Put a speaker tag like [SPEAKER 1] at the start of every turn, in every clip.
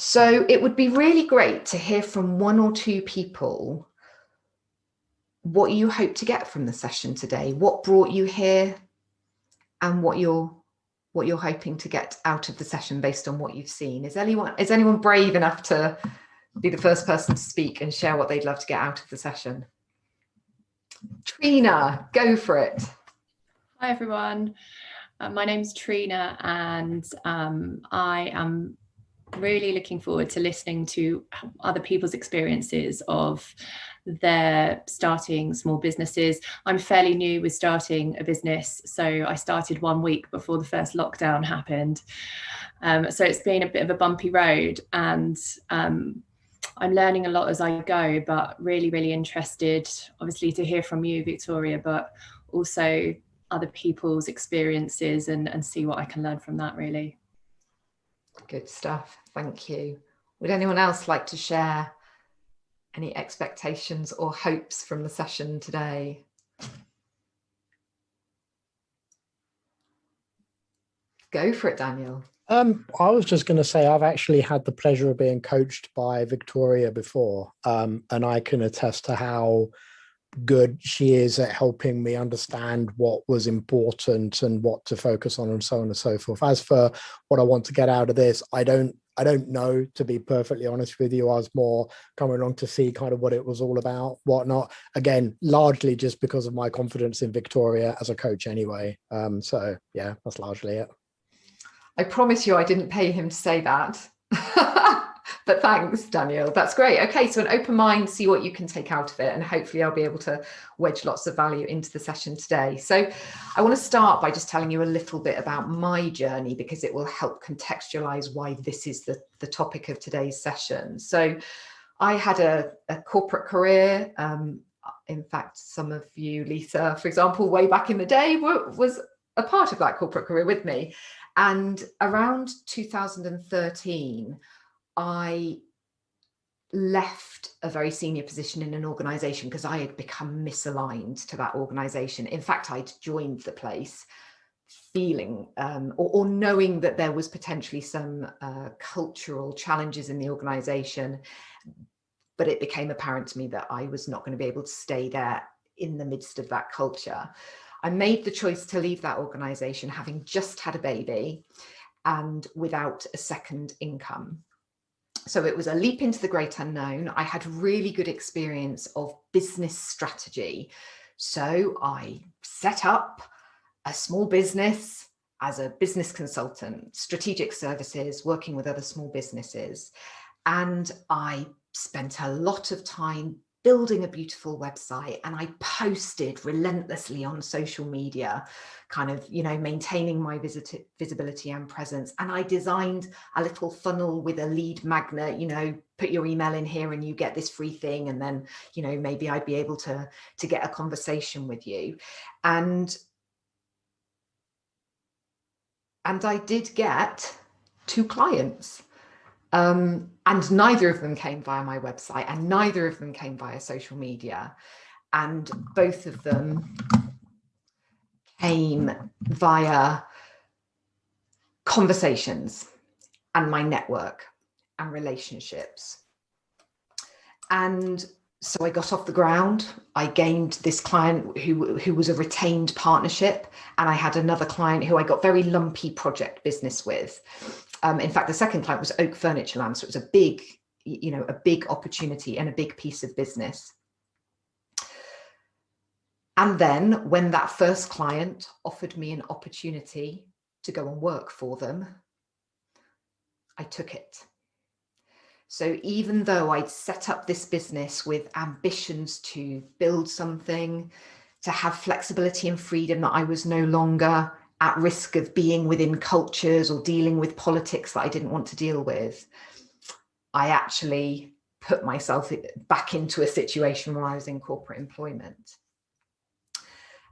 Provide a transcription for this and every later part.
[SPEAKER 1] So it would be really great to hear from one or two people what you hope to get from the session today, what brought you here, and what you're hoping to get out of the session based on what you've seen. Is anyone brave enough to be the first person to speak and share what they'd love to get out of the session? Trina, go for it.
[SPEAKER 2] Hi everyone, my name's Trina, and I am really looking forward to listening to other people's experiences of their starting small businesses. I'm fairly new with starting a business, so I started 1 week before the first lockdown happened. So it's been a bit of a bumpy road, and I'm learning a lot as I go, but really interested, obviously, to hear from you, Victoria, but also other people's experiences and see what I can learn from that, really.
[SPEAKER 1] Good stuff. Thank you. Would anyone else like to share any expectations or hopes from the session today? Go for it, Daniel.
[SPEAKER 3] I was just going to say I've actually had the pleasure of being coached by Victoria before, and I can attest to how good she is at helping me understand what was important and what to focus on and so on and so forth. As for what I want to get out of this, I don't know, to be perfectly honest with you. I was more coming along to see kind of what it was all about, whatnot. Again, largely just because of my confidence in Victoria as a coach anyway. So yeah, that's largely it.
[SPEAKER 1] I promise you I didn't pay him to say that. But thanks, Daniel. That's great. Okay, so an open mind, see what you can take out of it, and hopefully I'll be able to wedge lots of value into the session today. So I want to start by just telling you a little bit about my journey, because it will help contextualize why this is the topic of today's session. So I had a corporate career. In fact, some of you, Lisa, for example, way back in the day, was a part of that corporate career with me. And around 2013, I left a very senior position in an organization because I had become misaligned to that organization. In fact, I'd joined the place feeling or knowing that there was potentially some cultural challenges in the organization, but it became apparent to me that I was not going to be able to stay there in the midst of that culture. I made the choice to leave that organization having just had a baby and without a second income. So it was a leap into the great unknown. I had really good experience of business strategy. So I set up a small business as a business consultant, strategic services, working with other small businesses. And I spent a lot of time building a beautiful website, and I posted relentlessly on social media, kind of, maintaining my visibility and presence. And I designed a little funnel with a lead magnet, put your email in here and you get this free thing. And then, maybe I'd be able to get a conversation with you. And I did get 2 clients. And neither of them came via my website, and neither of them came via social media. And both of them came via conversations and my network and relationships. And so I got off the ground. I gained this client who was a retained partnership, and I had another client who I got very lumpy project business with. In fact, the second client was Oak Furniture Land, so it was a big opportunity and a big piece of business. And then when that first client offered me an opportunity to go and work for them, I took it. So even though I'd set up this business with ambitions to build something, to have flexibility and freedom, that I was no longer at risk of being within cultures or dealing with politics that I didn't want to deal with, I actually put myself back into a situation where I was in corporate employment.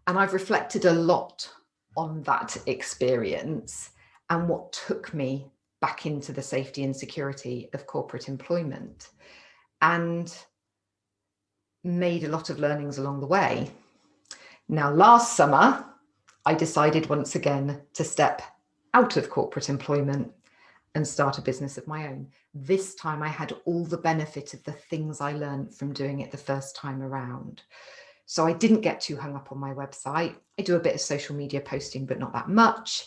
[SPEAKER 1] And I've reflected a lot on that experience and what took me back into the safety and security of corporate employment, and made a lot of learnings along the way. Now, last summer, I decided once again to step out of corporate employment and start a business of my own. This time I had all the benefit of the things I learned from doing it the first time around. So I didn't get too hung up on my website. I do a bit of social media posting, but not that much.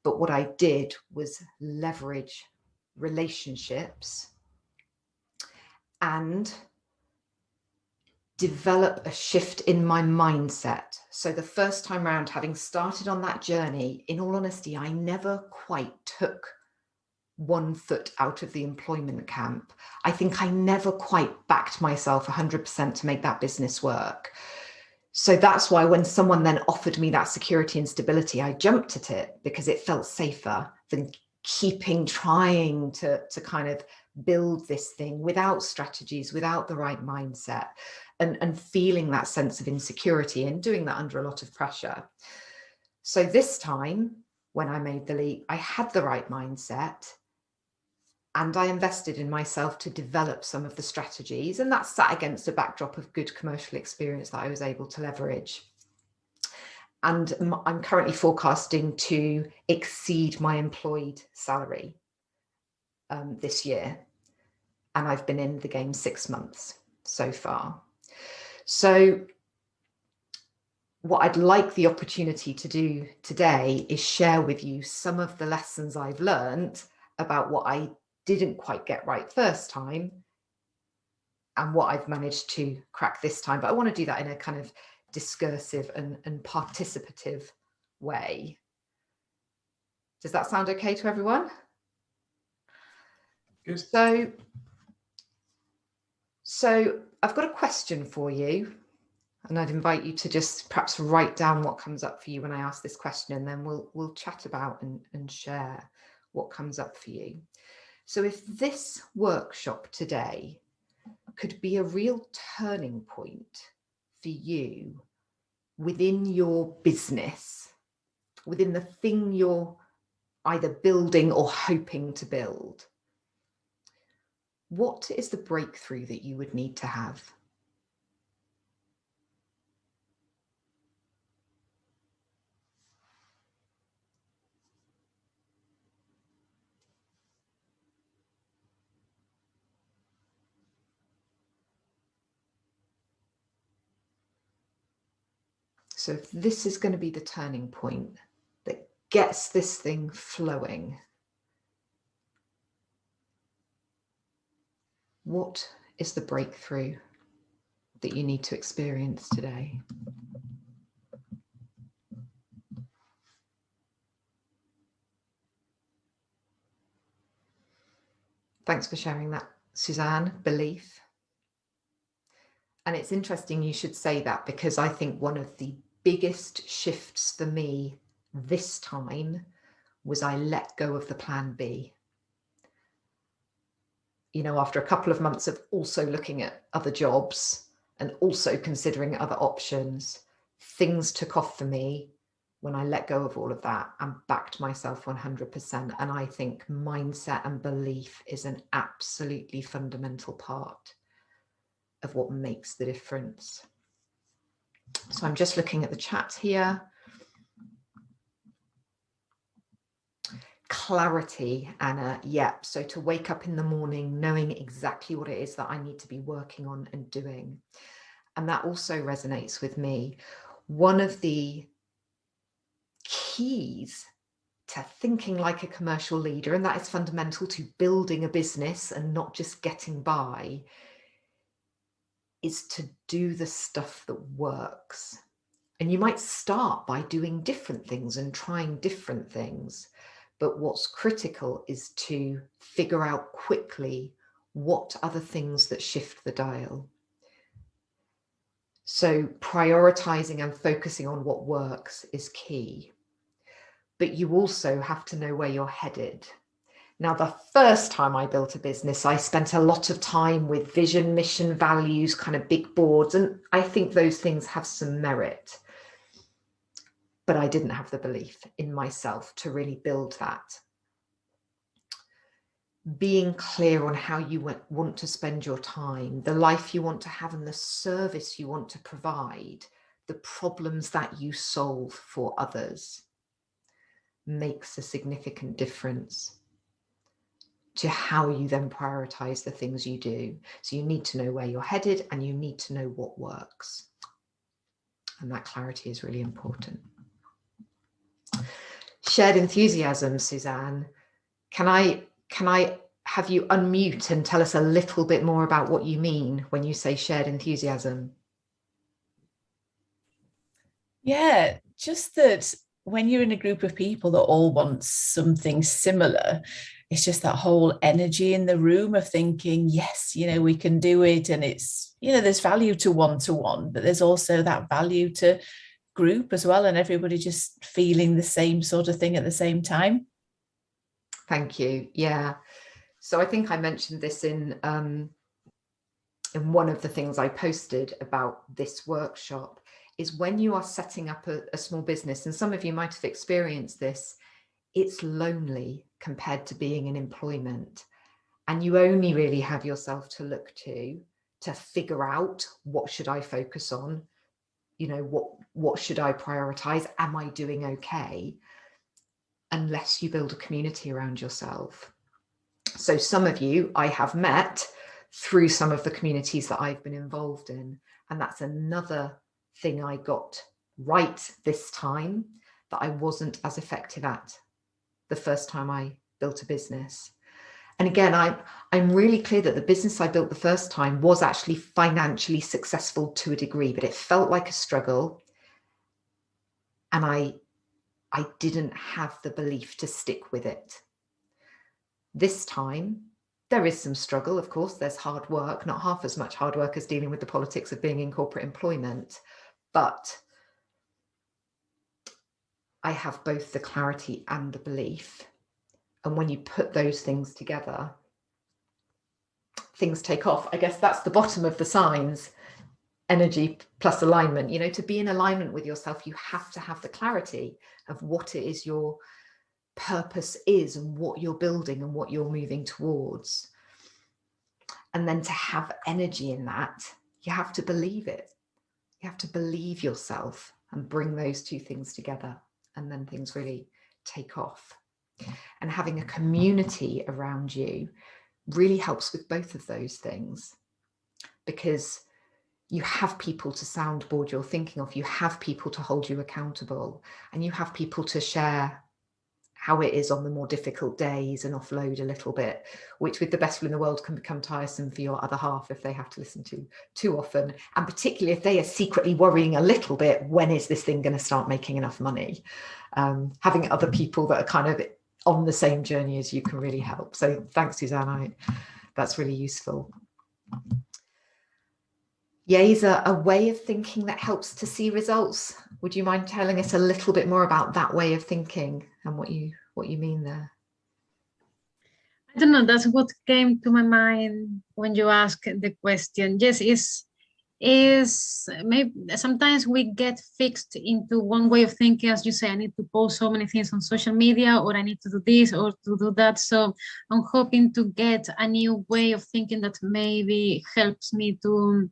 [SPEAKER 1] But what I did was leverage relationships and develop a shift in my mindset. So the first time around, having started on that journey, in all honesty, I never quite took 1 foot out of the employment camp. I think I never quite backed myself 100% to make that business work. So that's why when someone then offered me that security and stability, I jumped at it because it felt safer than trying to kind of build this thing without strategies, without the right mindset, and feeling that sense of insecurity and doing that under a lot of pressure. So this time, when I made the leap, I had the right mindset and I invested in myself to develop some of the strategies. And that sat against a backdrop of good commercial experience that I was able to leverage. And I'm currently forecasting to exceed my employed salary this year. And I've been in the game 6 months so far. So what I'd like the opportunity to do today is share with you some of the lessons I've learned about what I didn't quite get right first time and what I've managed to crack this time. But I want to do that in a kind of discursive and participative way. Does that sound okay to everyone?
[SPEAKER 4] Good.
[SPEAKER 1] So I've got a question for you, and I'd invite you to just perhaps write down what comes up for you when I ask this question, and then we'll chat about and share what comes up for you. So if this workshop today could be a real turning point for you within your business, within the thing you're either building or hoping to build, what is the breakthrough that you would need to have? So if this is going to be the turning point that gets this thing flowing, what is the breakthrough that you need to experience today? Thanks for sharing that, Suzanne. Belief. And it's interesting you should say that, because I think one of the biggest shifts for me this time was I let go of the plan B. You know, after a couple of months of also looking at other jobs and also considering other options, things took off for me when I let go of all of that and backed myself 100%. And I think mindset and belief is an absolutely fundamental part of what makes the difference. So I'm just looking at the chat here. Clarity, Anna. Yep. So to wake up in the morning knowing exactly what it is that I need to be working on and doing. And that also resonates with me. One of the keys to thinking like a commercial leader, and that is fundamental to building a business and not just getting by, is to do the stuff that works. And you might start by doing different things and trying different things. But what's critical is to figure out quickly what are the things that shift the dial. So prioritizing and focusing on what works is key. But you also have to know where you're headed. Now, the first time I built a business, I spent a lot of time with vision, mission, values, kind of big boards. And I think those things have some merit. But I didn't have the belief in myself to really build that. Being clear on how you want to spend your time, the life you want to have and the service you want to provide, the problems that you solve for others makes a significant difference. to how you then prioritize the things you do. So you need to know where you're headed and you need to know what works. And that clarity is really important. Shared enthusiasm, Suzanne. Can I have you unmute and tell us a little bit more about what you mean when you say shared enthusiasm?
[SPEAKER 4] Yeah, just that when you're in a group of people that all want something similar, it's just that whole energy in the room of thinking, yes, we can do it. And it's, there's value to one-to-one, but there's also that value to group as well, and everybody just feeling the same sort of thing at the same time.
[SPEAKER 1] Thank you. Yeah. So I think I mentioned this in one of the things I posted about this workshop, is when you are setting up a small business, and some of you might have experienced this, it's lonely compared to being in employment. And you only really have yourself to look to figure out, what should I focus on? What should I prioritize? Am I doing okay? Unless you build a community around yourself. So some of you I have met through some of the communities that I've been involved in. And that's another thing I got right this time that I wasn't as effective at the first time I built a business. And again, I'm really clear that the business I built the first time was actually financially successful to a degree, but it felt like a struggle. And I didn't have the belief to stick with it. This time, there is some struggle, of course, there's hard work, not half as much hard work as dealing with the politics of being in corporate employment, but I have both the clarity and the belief. And when you put those things together, things take off. I guess that's the bottom of the signs, energy plus alignment. To be in alignment with yourself, you have to have the clarity of what it is your purpose is and what you're building and what you're moving towards. And then to have energy in that, you have to believe it. You have to believe yourself and bring those two things together, and then things really take off. And having a community around you really helps with both of those things, because you have people to soundboard your thinking off, you have people to hold you accountable, and you have people to share how it is on the more difficult days and offload a little bit, which with the best will in the world can become tiresome for your other half if they have to listen to too often. And particularly if they are secretly worrying a little bit, when is this thing going to start making enough money? Having other people that are kind of on the same journey as you can really help. So thanks, Suzanne. That's really useful. Yays, a way of thinking that helps to see results. Would you mind telling us a little bit more about that way of thinking and what you mean there?
[SPEAKER 5] I don't know, that's what came to my mind when you asked the question. Yes, is maybe sometimes we get fixed into one way of thinking, as you say, I need to post so many things on social media, or I need to do this or to do that. So I'm hoping to get a new way of thinking that maybe helps me to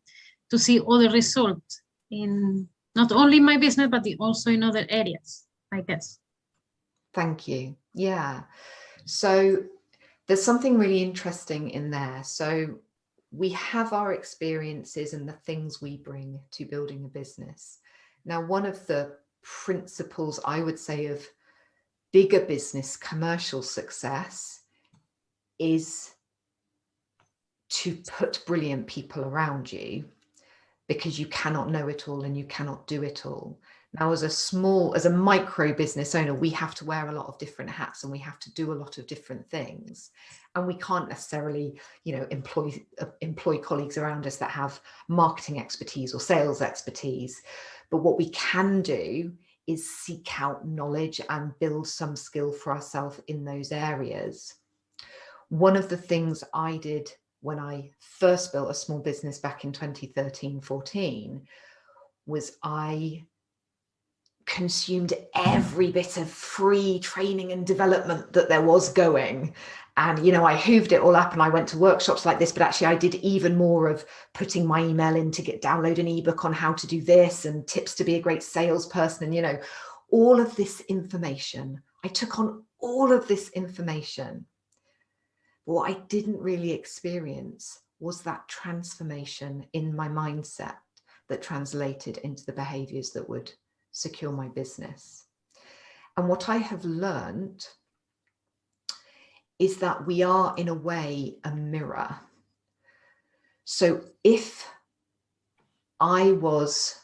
[SPEAKER 5] see other results in not only my business, but also in other areas, I guess.
[SPEAKER 1] Thank you. Yeah. So there's something really interesting in there. So we have our experiences and the things we bring to building a business. Now, one of the principles, I would say, of bigger business commercial success is to put brilliant people around you, because you cannot know it all and you cannot do it all. Now, as a micro business owner, we have to wear a lot of different hats and we have to do a lot of different things. And we can't necessarily, employ colleagues around us that have marketing expertise or sales expertise. But what we can do is seek out knowledge and build some skill for ourselves in those areas. One of the things I did when I first built a small business back in 2013-14 was I consumed every bit of free training and development that there was going. And, I hooved it all up and I went to workshops like this, but actually I did even more of putting my email in to download an ebook on how to do this and tips to be a great salesperson. And, all of this information, I took on all of this information. But what I didn't really experience was that transformation in my mindset that translated into the behaviors that would secure my business. And what I have learned is that we are, in a way, a mirror. So if I was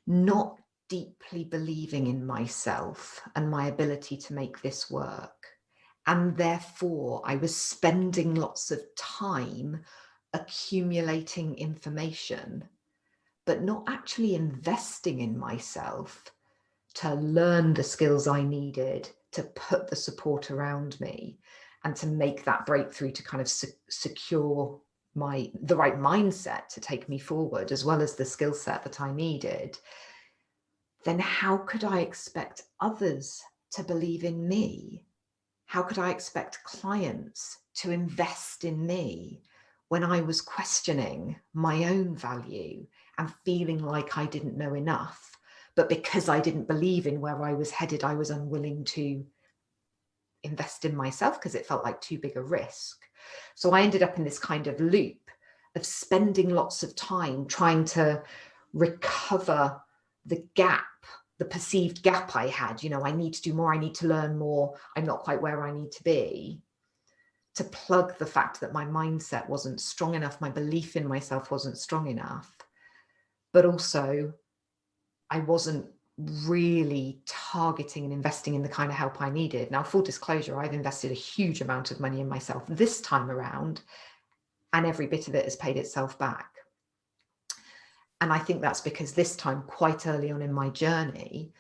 [SPEAKER 1] not deeply believing in myself and my ability to make this work, and therefore I was spending lots of time accumulating information, but not actually investing in myself to learn the skills I needed, to put the support around me, and to make that breakthrough to kind of secure the right mindset to take me forward, as well as the skill set that I needed, then how could I expect others to believe in me? How could I expect clients to invest in me when I was questioning my own value and feeling like I didn't know enough? But because I didn't believe in where I was headed, I was unwilling to invest in myself because it felt like too big a risk. So I ended up in this kind of loop of spending lots of time trying to recover the gap, the perceived gap I had. You know, I need to do more, I need to learn more, I'm not quite where I need to be, to plug the fact that my mindset wasn't strong enough, my belief in myself wasn't strong enough, but also I wasn't really targeting and investing in the kind of help I needed. Now, full disclosure, I've invested a huge amount of money in myself this time around, and every bit of it has paid itself back. And I think that's because this time, quite early on in my journey,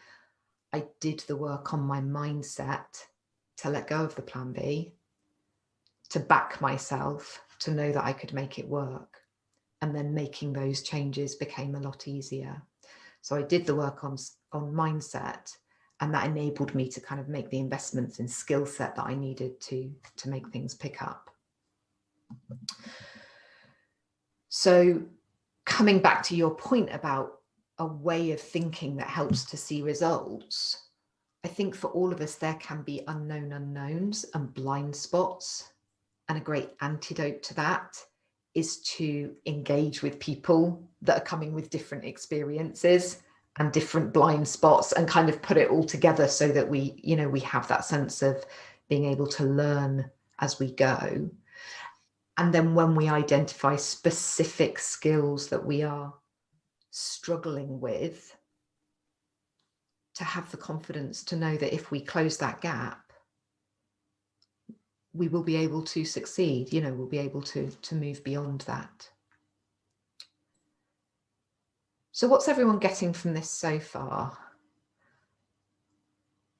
[SPEAKER 1] I did the work on my mindset to let go of the plan B, to back myself, to know that I could make it work. And then making those changes became a lot easier. So I did the work on mindset, and that enabled me to kind of make the investments in skill set that I needed to make things pick up. So coming back to your point about a way of thinking that helps to see results, I think for all of us, there can be unknown unknowns and blind spots. And a great antidote to that is to engage with people that are coming with different experiences and different blind spots, and kind of put it all together so that we have that sense of being able to learn as we go. And then when we identify specific skills that we are struggling with, to have the confidence to know that if we close that gap, we will be able to succeed, we'll be able to move beyond that. So what's everyone getting from this so far?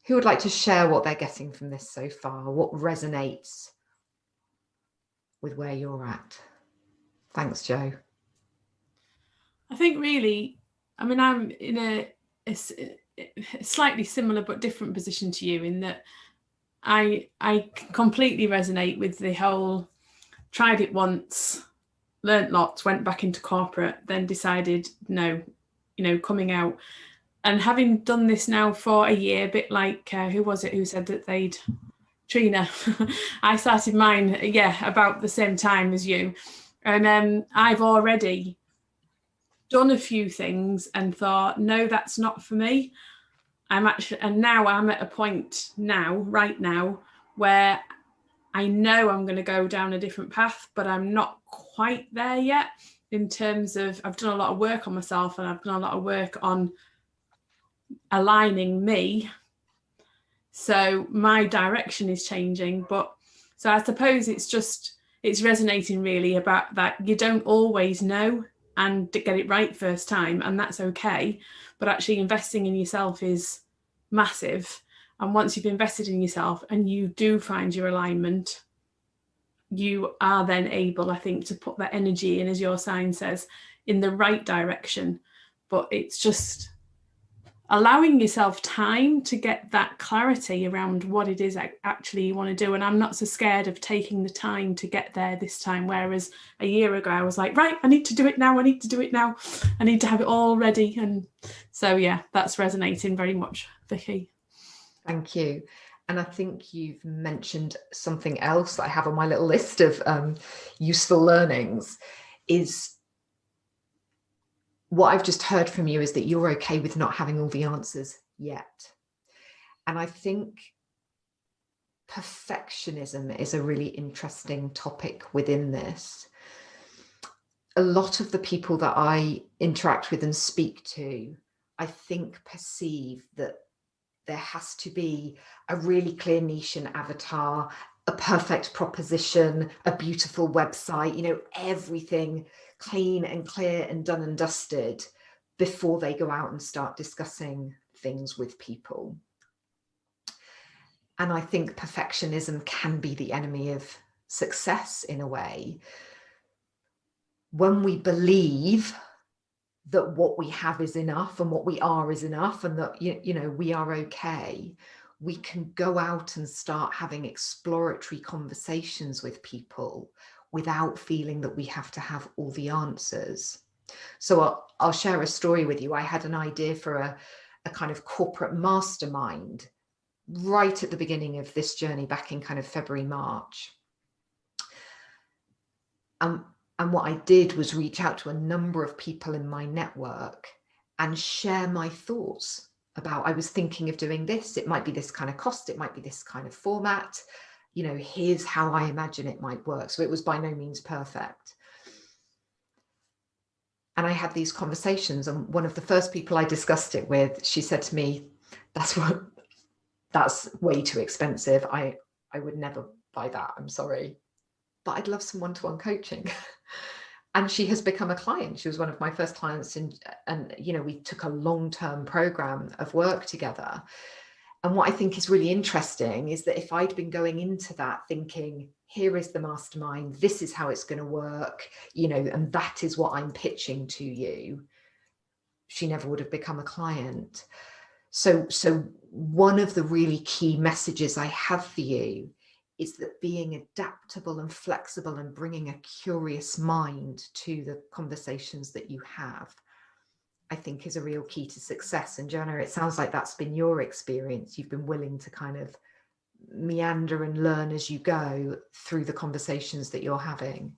[SPEAKER 1] Who would like to share what they're getting from this so far? What resonates with where you're at? Thanks, Jo.
[SPEAKER 6] I think really, I'm in a slightly similar but different position to you, in that I completely resonate with the whole tried it once, learnt lots, went back into corporate, then decided no, coming out. And having done this now for a year, a bit like, who was it who said that they'd, Trina, I started mine, about the same time as you. And I've already done a few things and thought, no, that's not for me. And now I'm at a point right now, where I know I'm going to go down a different path, but I'm not quite there yet, in terms of I've done a lot of work on myself, and I've done a lot of work on aligning me. So my direction is changing. But so I suppose it's resonating really about that you don't always know and get it right first time, and that's okay. But actually investing in yourself is massive. And once you've invested in yourself and you do find your alignment, you are then able, I think, to put that energy in, as your sign says, in the right direction. But it's just allowing yourself time to get that clarity around what it is actually you want to do. And I'm not so scared of taking the time to get there this time. Whereas a year ago, I was like, right, I need to do it now. I need to have it all ready. And so, yeah, that's resonating very much, Vicky.
[SPEAKER 1] Thank you. And I think you've mentioned something else that I have on my little list of useful learnings, is what I've just heard from you is that you're okay with not having all the answers yet. And I think perfectionism is a really interesting topic within this. A lot of the people that I interact with and speak to, I think perceive that there has to be a really clear niche and avatar, a perfect proposition, a beautiful website, you know, everything clean and clear and done and dusted before they go out and start discussing things with people. And I think perfectionism can be the enemy of success in a way. When we believe that what we have is enough and what we are is enough, and that, you know, we are okay, we can go out and start having exploratory conversations with people without feeling that we have to have all the answers. So I'll share a story with you. I had an idea for a kind of corporate mastermind right at the beginning of this journey back in kind of February, March. And what I did was reach out to a number of people in my network and share my thoughts about, I was thinking of doing this, it might be this kind of cost, it might be this kind of format, you know, here's how I imagine it might work. So it was by no means perfect. And I had these conversations, and one of the first people I discussed it with, she said to me, that's way too expensive. I would never buy that, I'm sorry, but I'd love some one-to-one coaching. And she has become a client. She was one of my first clients, and you know, we took a long-term program of work together. And what I think is really interesting is that if I'd been going into that thinking, here is the mastermind, this is how it's going to work, you know, and that is what I'm pitching to you, she never would have become a client. So one of the really key messages I have for you is that being adaptable and flexible and bringing a curious mind to the conversations that you have, I think is a real key to success. And Joanna, it sounds like that's been your experience. You've been willing to kind of meander and learn as you go through the conversations that you're having.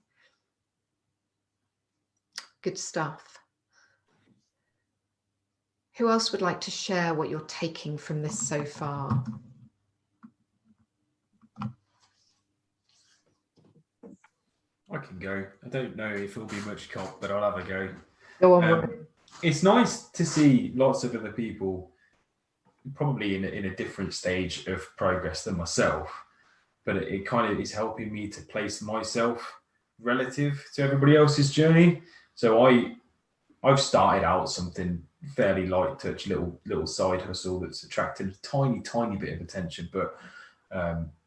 [SPEAKER 1] Good stuff. Who else would like to share what you're taking from this so far?
[SPEAKER 7] I can go. I don't know if it'll be much cop, but I'll have a go.
[SPEAKER 1] Go on.
[SPEAKER 7] It's nice to see lots of other people probably in a different stage of progress than myself, but it kind of is helping me to place myself relative to everybody else's journey. So I've started out something fairly light touch, little side hustle that's attracted a tiny bit of attention, but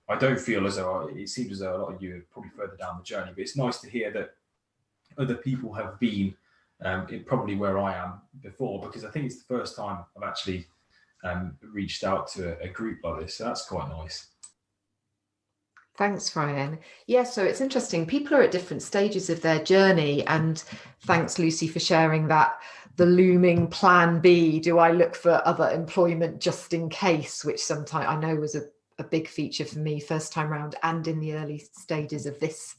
[SPEAKER 7] I don't feel as though it seems as though a lot of you are probably further down the journey. But it's nice to hear that other people have been probably where I am before, because I think it's the first time I've actually reached out to a group like this. So that's quite nice.
[SPEAKER 1] Thanks, Ryan. Yeah, so it's interesting. People are at different stages of their journey. And thanks, Lucy, for sharing that. The looming plan B, do I look for other employment just in case, which sometimes I know was a big feature for me first time round and in the early stages of this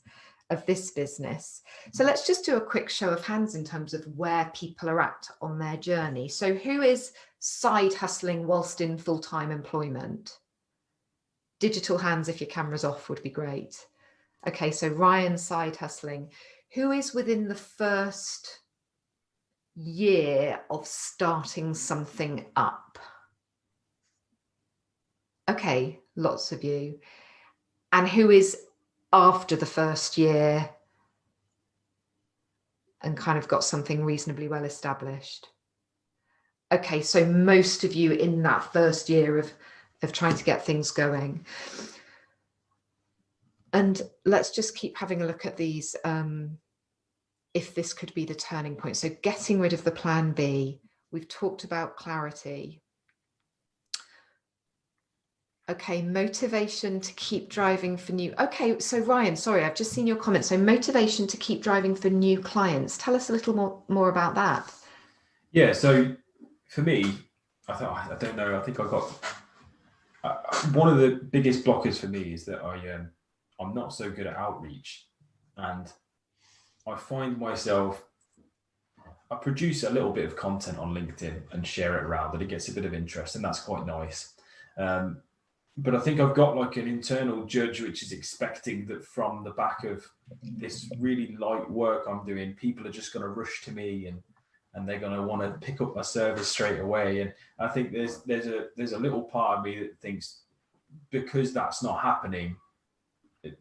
[SPEAKER 1] business. So let's just do a quick show of hands in terms of where people are at on their journey. So who is side hustling whilst in full-time employment? Digital hands, if your camera's off, would be great. Okay, so Ryan side hustling. Who is within the first year of starting something up? Okay, lots of you. And who is after the first year and kind of got something reasonably well established? Okay, so most of you in that first year of trying to get things going. And let's just keep having a look at these, if this could be the turning point. So getting rid of the plan B. We've talked about clarity. Okay, motivation to keep driving for new. Okay, so Ryan, sorry, I've just seen your comment. So motivation to keep driving for new clients. Tell us a little more about that.
[SPEAKER 7] Yeah, so for me, I don't know. I think one of the biggest blockers for me is that I'm not so good at outreach, and I find myself, I produce a little bit of content on LinkedIn and share it around, and it gets a bit of interest, and that's quite nice. But I think I've got like an internal judge which is expecting that from the back of this really light work I'm doing, people are just going to rush to me and they're going to want to pick up my service straight away. And I think there's a little part of me that thinks, because that's not happening,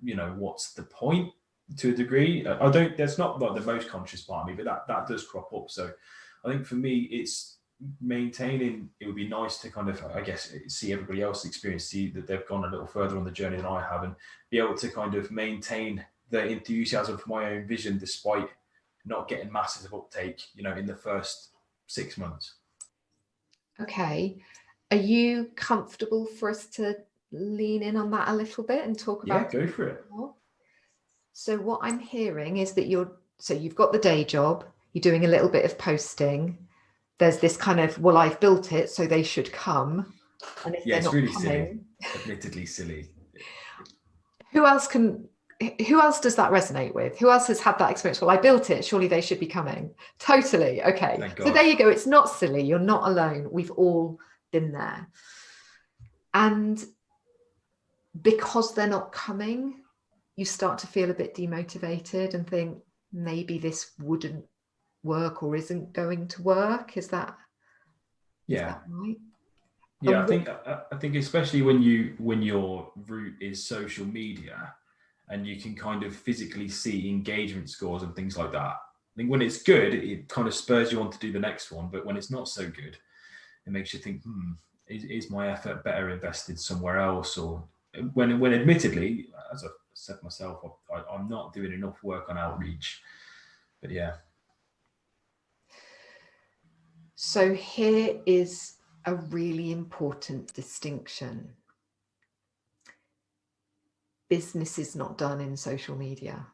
[SPEAKER 7] you know, what's the point? To a degree, that's not like the most conscious part of me, but that does crop up. So I think for me, it's maintaining. It would be nice to kind of, I guess, see everybody else's experience, see that they've gone a little further on the journey than I have, and be able to kind of maintain the enthusiasm for my own vision despite not getting massive uptake, you know, in the first 6 months.
[SPEAKER 1] Okay, are you comfortable for us to lean in on that a little bit and talk about?
[SPEAKER 7] Yeah, go for it.
[SPEAKER 1] More? So what I'm hearing is that you've got the day job, you're doing a little bit of posting. There's this kind of, well, I've built it, so they should come. And if
[SPEAKER 7] yeah, it's really
[SPEAKER 1] coming,
[SPEAKER 7] silly, admittedly silly.
[SPEAKER 1] Who else does that resonate with? Who else has had that experience? Well, I built it, surely they should be coming. Totally. Okay. So there you go. It's not silly. You're not alone. We've all been there. And because they're not coming, you start to feel a bit demotivated and think maybe this wouldn't work or isn't going to work. Is that right?
[SPEAKER 7] Yeah, I think especially when your route is social media and you can kind of physically see engagement scores and things like that. I think when it's good, it kind of spurs you on to do the next one. But when it's not so good, it makes you think, is my effort better invested somewhere else? Or when admittedly, as I've said myself, I'm not doing enough work on outreach. But yeah.
[SPEAKER 1] So here is a really important distinction. Business is not done in social media.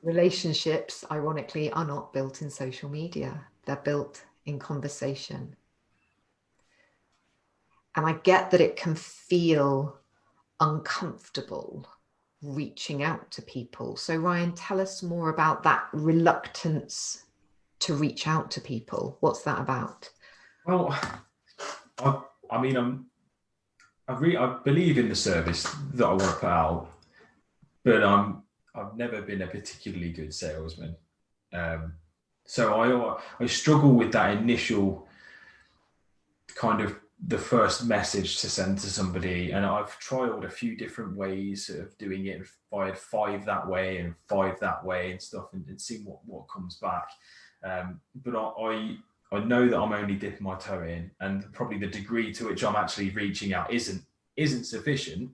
[SPEAKER 1] Relationships, ironically, are not built in social media. They're built in conversation. And I get that it can feel uncomfortable reaching out to people. So Ryan, tell us more about that reluctance to reach out to people. What's that about?
[SPEAKER 7] Well, I mean, I believe in the service that I want to put out, but I've never been a particularly good salesman. So I struggle with that initial kind of the first message to send to somebody, and I've trialed a few different ways of doing it, and fired 5 that way and 5 that way and stuff, and seeing what comes back. But I know that I'm only dipping my toe in, and probably the degree to which I'm actually reaching out isn't sufficient.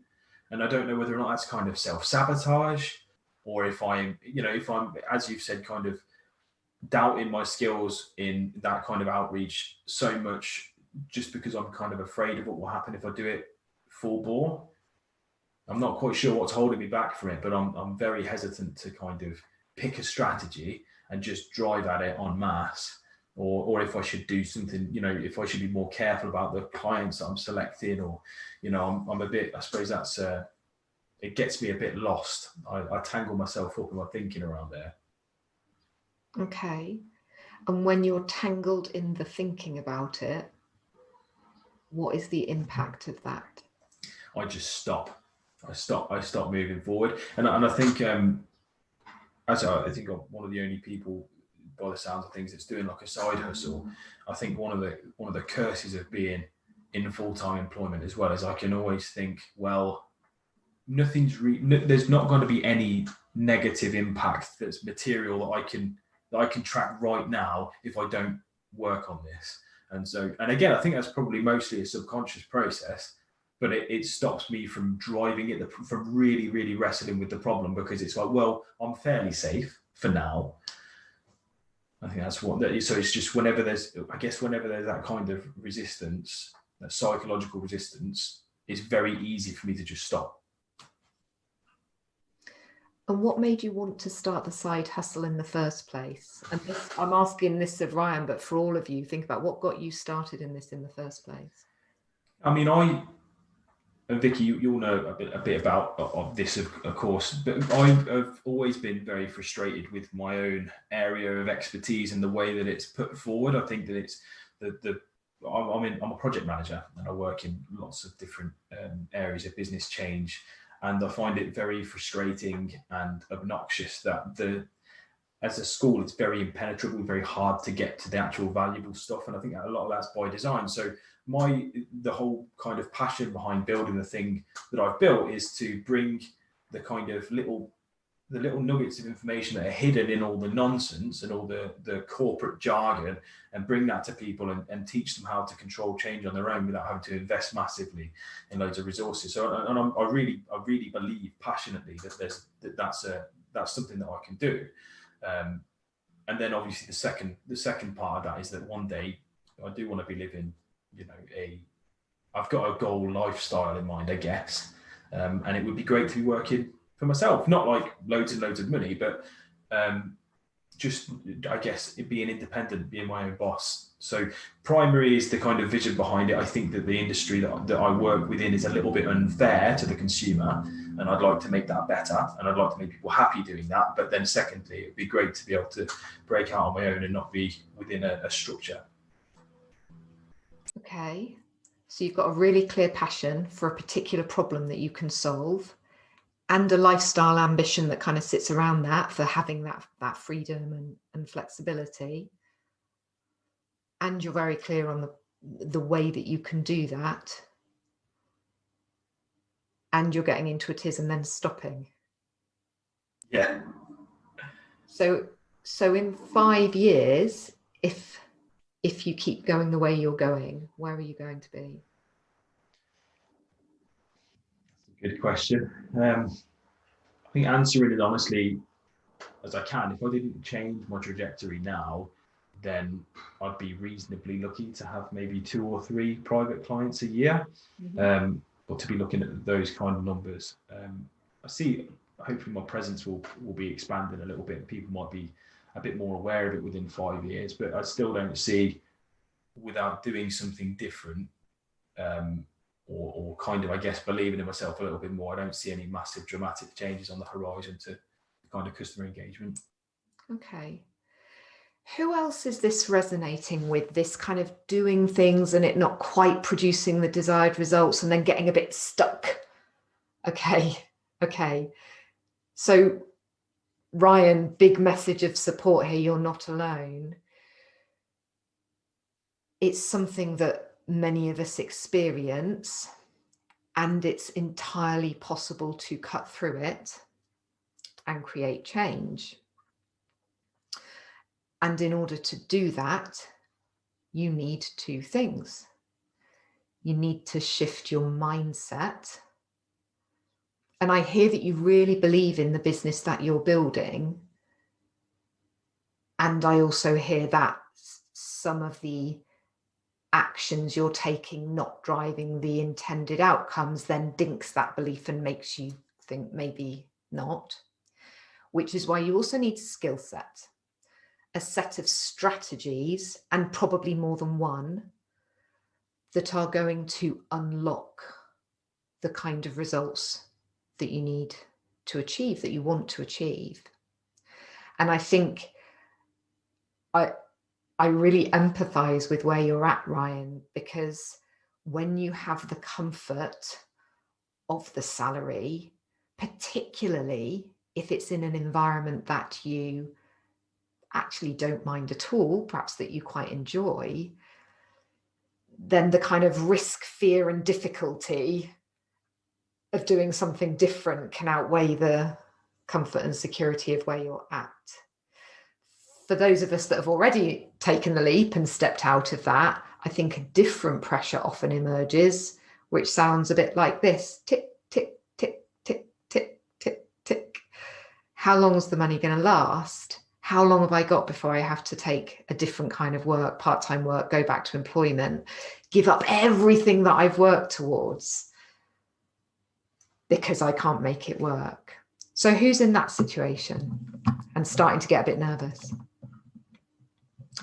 [SPEAKER 7] And I don't know whether or not that's kind of self-sabotage, or if I'm, as you've said, kind of doubting my skills in that kind of outreach so much just because I'm kind of afraid of what will happen if I do it full bore. I'm not quite sure what's holding me back from it, but I'm very hesitant to kind of pick a strategy and just drive at it en masse, or if I should do something, if I should be more careful about the clients that I'm selecting, or, I'm a bit, I suppose that's, it gets me a bit lost. I tangle myself up in my thinking around there.
[SPEAKER 1] Okay. And when you're tangled in the thinking about it, what is the impact of that?
[SPEAKER 7] I just stop. I stop moving forward. And I think, I think I'm one of the only people, by the sounds of things, that's doing like a side hustle. I think one of the curses of being in full-time employment as well is I can always think, well, there's not going to be any negative impact that's material that I can track right now if I don't work on this. And again, I think that's probably mostly a subconscious process, but it stops me from driving it, from really, really wrestling with the problem, because it's like, well, I'm fairly safe for now. I think that's so it's just whenever there's that kind of resistance, that psychological resistance, it's very easy for me to just stop.
[SPEAKER 1] And what made you want to start the side hustle in the first place? And I'm asking this of Ryan, but for all of you, think about what got you started in this in the first place.
[SPEAKER 7] I mean, and Vicky, you'll know a bit about of this, of course, but I've always been very frustrated with my own area of expertise and the way that it's put forward. I think that it's I'm a project manager and I work in lots of different areas of business change, and I find it very frustrating and obnoxious that as a school, it's very impenetrable, very hard to get to the actual valuable stuff. And I think a lot of that's by design. So the whole kind of passion behind building the thing that I've built is to bring the kind of little nuggets of information that are hidden in all the nonsense and all the corporate jargon, and bring that to people and teach them how to control change on their own without having to invest massively in loads of resources. So I really believe passionately that that's something that I can do. And then obviously the second part of that is that one day I do want to be living, I've got a goal lifestyle in mind, I guess. And it would be great to be working for myself, not like loads and loads of money, but just, I guess, being independent, being my own boss. So primary is the kind of vision behind it. I think that the industry that I work within is a little bit unfair to the consumer, and I'd like to make that better, and I'd like to make people happy doing that. But then secondly, it'd be great to be able to break out on my own and not be within a structure.
[SPEAKER 1] Okay, so you've got a really clear passion for a particular problem that you can solve, and a lifestyle ambition that kind of sits around that for having that freedom and flexibility. And you're very clear on the way that you can do that. And you're getting into it and then stopping.
[SPEAKER 7] Yeah.
[SPEAKER 1] So in 5 years, if you keep going the way you're going, where are you going to be?
[SPEAKER 7] Good question. I think answering it honestly as I can. If I didn't change my trajectory now, then I'd be reasonably lucky to have maybe 2 or 3 private clients a year, or to be looking at those kind of numbers. I see, hopefully my presence will be expanding a little bit. People might be a bit more aware of it within 5 years, but I still don't see, without doing something different, or kind of, I guess, believing in myself a little bit more, I don't see any massive dramatic changes on the horizon to the kind of customer engagement.
[SPEAKER 1] Okay. Who else is this resonating with, this kind of doing things and it not quite producing the desired results and then getting a bit stuck? Okay. So Ryan, big message of support here. You're not alone. It's something that many of us experience, and it's entirely possible to cut through it and create change. And in order to do that, you need 2 things. You need to shift your mindset. And I hear that you really believe in the business that you're building. And I also hear that some of the actions you're taking not driving the intended outcomes then dinks that belief and makes you think maybe not, which is why you also need a skill set. A set of strategies, and probably more than one, that are going to unlock the kind of results that you need to achieve, that you want to achieve. And I think I really empathize with where you're at, Ryan, because when you have the comfort of the salary, particularly if it's in an environment that you actually don't mind at all, perhaps that you quite enjoy, then the kind of risk, fear, and difficulty of doing something different can outweigh the comfort and security of where you're at. For those of us that have already taken the leap and stepped out of that, I think a different pressure often emerges, which sounds a bit like this: tick, tick, tick, tick, tick, tick, tick. How long is the money going to last? How long have I got before I have to take a different kind of work, part-time work, go back to employment, give up everything that I've worked towards because I can't make it work? So who's in that situation and starting to get a bit nervous?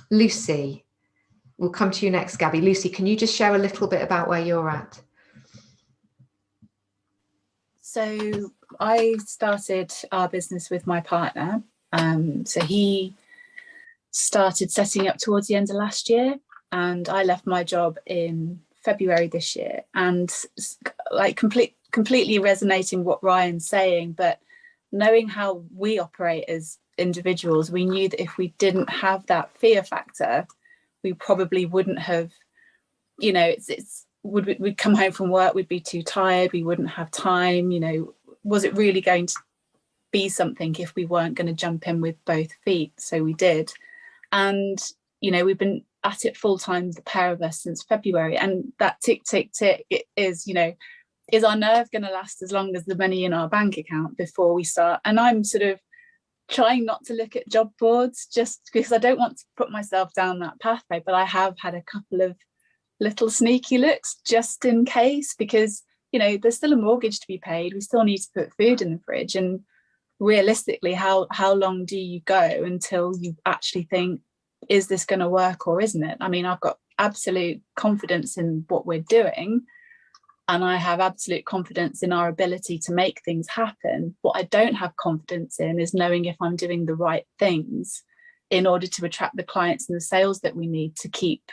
[SPEAKER 1] Lucy, We'll come to you next, Gabby. Lucy, can you just share a little bit about where you're at?
[SPEAKER 4] So I started our business with my partner. So he started setting up towards the end of last year, and I left my job in February this year. And like completely resonating what Ryan's saying, but knowing how we operate as individuals, we knew that if we didn't have that fear factor, we probably wouldn't have, you know, we'd come home from work, we'd be too tired, we wouldn't have time, you know, was it really going to be something if we weren't going to jump in with both feet? So we did. And, you know, we've been at it full time, the pair of us, since February. And that tick, tick, tick, it is, you know, is our nerve going to last as long as the money in our bank account before we start? And I'm sort of trying not to look at job boards just because I don't want to put myself down that pathway, but I have had a couple of little sneaky looks just in case, because, you know, there's still a mortgage to be paid, we still need to put food in the fridge, and realistically, how long do you go until you actually think, is this going to work or isn't it? I mean, I've got absolute confidence in what we're doing, and I have absolute confidence in our ability to make things happen. What I don't have confidence in is knowing if I'm doing the right things in order to attract the clients and the sales that we need to keep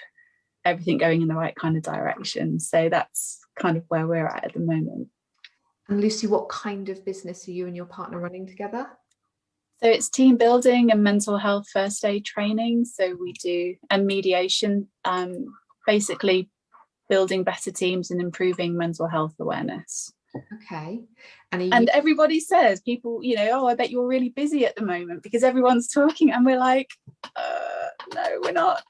[SPEAKER 4] everything going in the right kind of direction. So that's kind of where we're at the moment.
[SPEAKER 1] And Lucy, what kind of business are you and your partner running together?
[SPEAKER 4] So it's team building and mental health first aid training. So we do, and mediation, basically building better teams and improving mental health awareness.
[SPEAKER 1] Okay.
[SPEAKER 4] And everybody says, people, you know, oh, I bet you're really busy at the moment because everyone's talking, and we're like, no, we're not.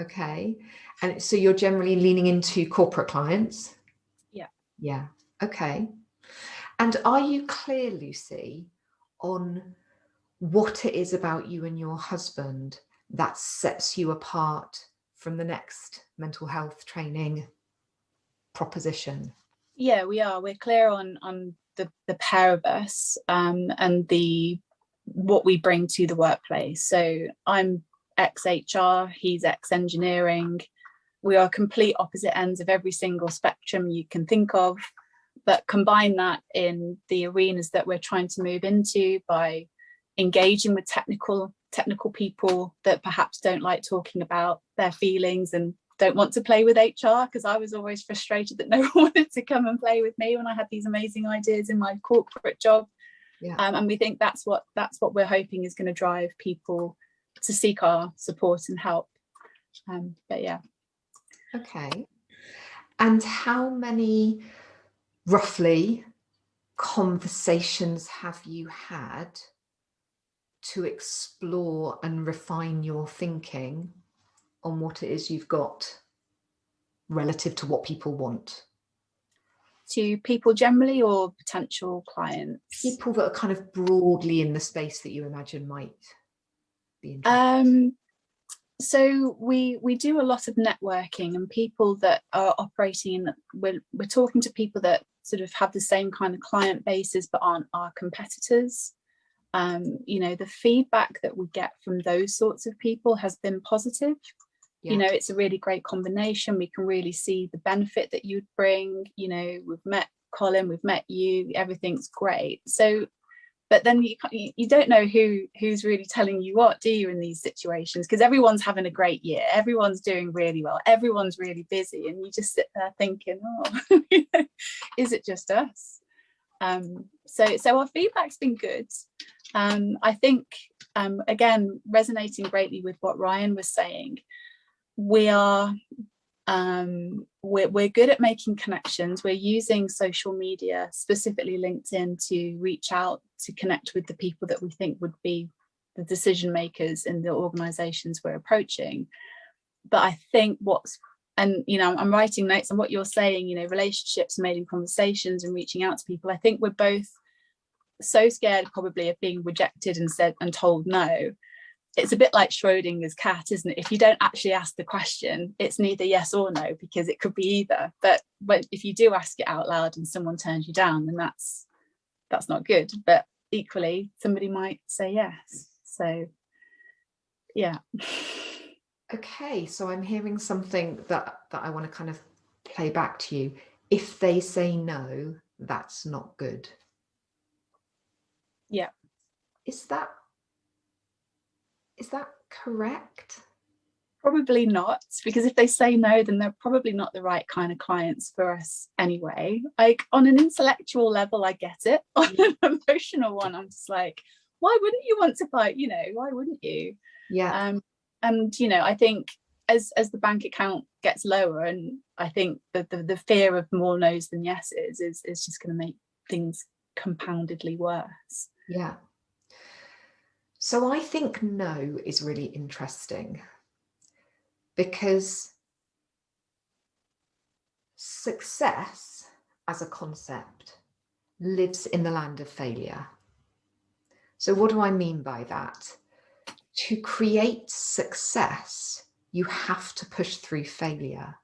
[SPEAKER 1] Okay. And so you're generally leaning into corporate clients?
[SPEAKER 4] Yeah.
[SPEAKER 1] Yeah. Okay. And are you clear, Lucy, on what it is about you and your husband that sets you apart from the next mental health training proposition?
[SPEAKER 4] Yeah, we are. We're clear on the pair of us, and what we bring to the workplace. So I'm ex-HR, he's ex-engineering. We are complete opposite ends of every single spectrum you can think of, but combine that in the arenas that we're trying to move into by engaging with technical people that perhaps don't like talking about their feelings and don't want to play with HR, because I was always frustrated that no one wanted to come and play with me when I had these amazing ideas in my corporate job.
[SPEAKER 1] Yeah.
[SPEAKER 4] And we think that's what we're hoping is going to drive people to seek our support and help. But yeah.
[SPEAKER 1] Okay. And how many roughly conversations have you had to explore and refine your thinking on what it is you've got relative to what people want?
[SPEAKER 4] To people generally or potential clients?
[SPEAKER 1] People that are kind of broadly in the space that you imagine might be interested.
[SPEAKER 4] So we do a lot of networking, and people that are operating, we're talking to people that sort of have the same kind of client bases but aren't our competitors. You know, the feedback that we get from those sorts of people has been positive. Yeah. You know, it's a really great combination. We can really see the benefit that you'd bring. You know, we've met Colin, we've met you, everything's great. So, but then you don't know who's really telling you what, do you, in these situations? Because everyone's having a great year, everyone's doing really well, everyone's really busy, and you just sit there thinking, oh, is it just us? So our feedback's been good. I think, again, resonating greatly with what Ryan was saying, we're good at making connections. We're using social media, specifically LinkedIn, to reach out to connect with the people that we think would be the decision makers in the organizations we're approaching. But I think and you know, I'm writing notes on what you're saying, you know, relationships made in conversations and reaching out to people. I think we're both so scared probably of being rejected and told no. It's a bit like Schrodinger's cat, isn't it? If you don't actually ask the question, it's neither yes or no, because it could be either. But if you do ask it out loud and someone turns you down, then that's not good. But equally, somebody might say yes. So, yeah.
[SPEAKER 1] Okay, so I'm hearing something that I want to kind of play back to you. If they say no, that's not good.
[SPEAKER 8] Yeah.
[SPEAKER 1] Is that correct?
[SPEAKER 8] Probably not, because if they say no, then they're probably not the right kind of clients for us anyway. Like, on an intellectual level, I get it. On an emotional one, I'm just like, why wouldn't you want to buy? Why wouldn't you?
[SPEAKER 1] Yeah.
[SPEAKER 8] And I think as the bank account gets lower, and I think the fear of more no's than yeses is just going to make things compoundedly worse.
[SPEAKER 1] Yeah. So I think no is really interesting, because success as a concept lives in the land of failure. So what do I mean by that? To create success, you have to push through failure.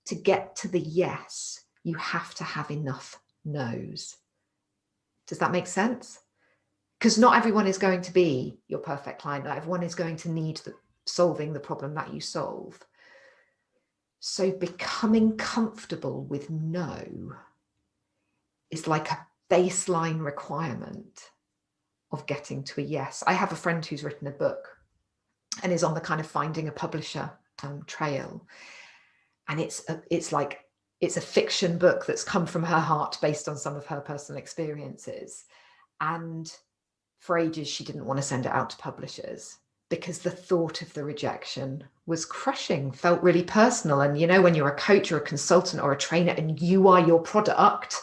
[SPEAKER 1] To get to the yes, you have to have enough no's. Does that make sense? Because not everyone is going to be your perfect client. Not everyone is going to need solving the problem that you solve. So becoming comfortable with no is like a baseline requirement of getting to a yes. I have a friend who's written a book and is on the kind of finding a publisher trail. And it's a fiction book that's come from her heart based on some of her personal experiences. And for ages, she didn't want to send it out to publishers because the thought of the rejection was crushing, felt really personal. And when you're a coach or a consultant or a trainer and you are your product,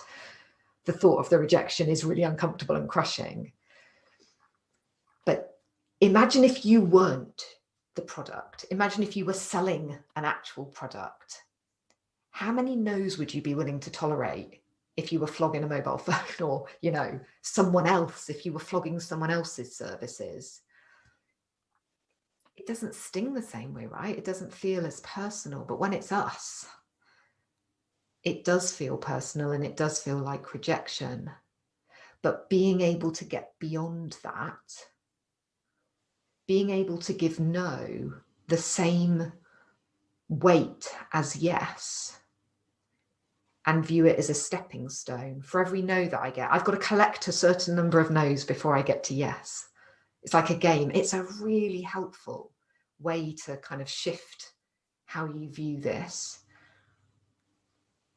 [SPEAKER 1] the thought of the rejection is really uncomfortable and crushing. But imagine if you weren't the product. Imagine if you were selling an actual product. How many no's would you be willing to tolerate if you were flogging a mobile phone, or, someone else, if you were flogging someone else's services? It doesn't sting the same way, right? It doesn't feel as personal. But when it's us, it does feel personal, and it does feel like rejection. But being able to get beyond that, being able to give no the same weight as yes, and view it as a stepping stone. For every no that I get, I've got to collect a certain number of no's before I get to yes. It's like a game. It's a really helpful way to kind of shift how you view this,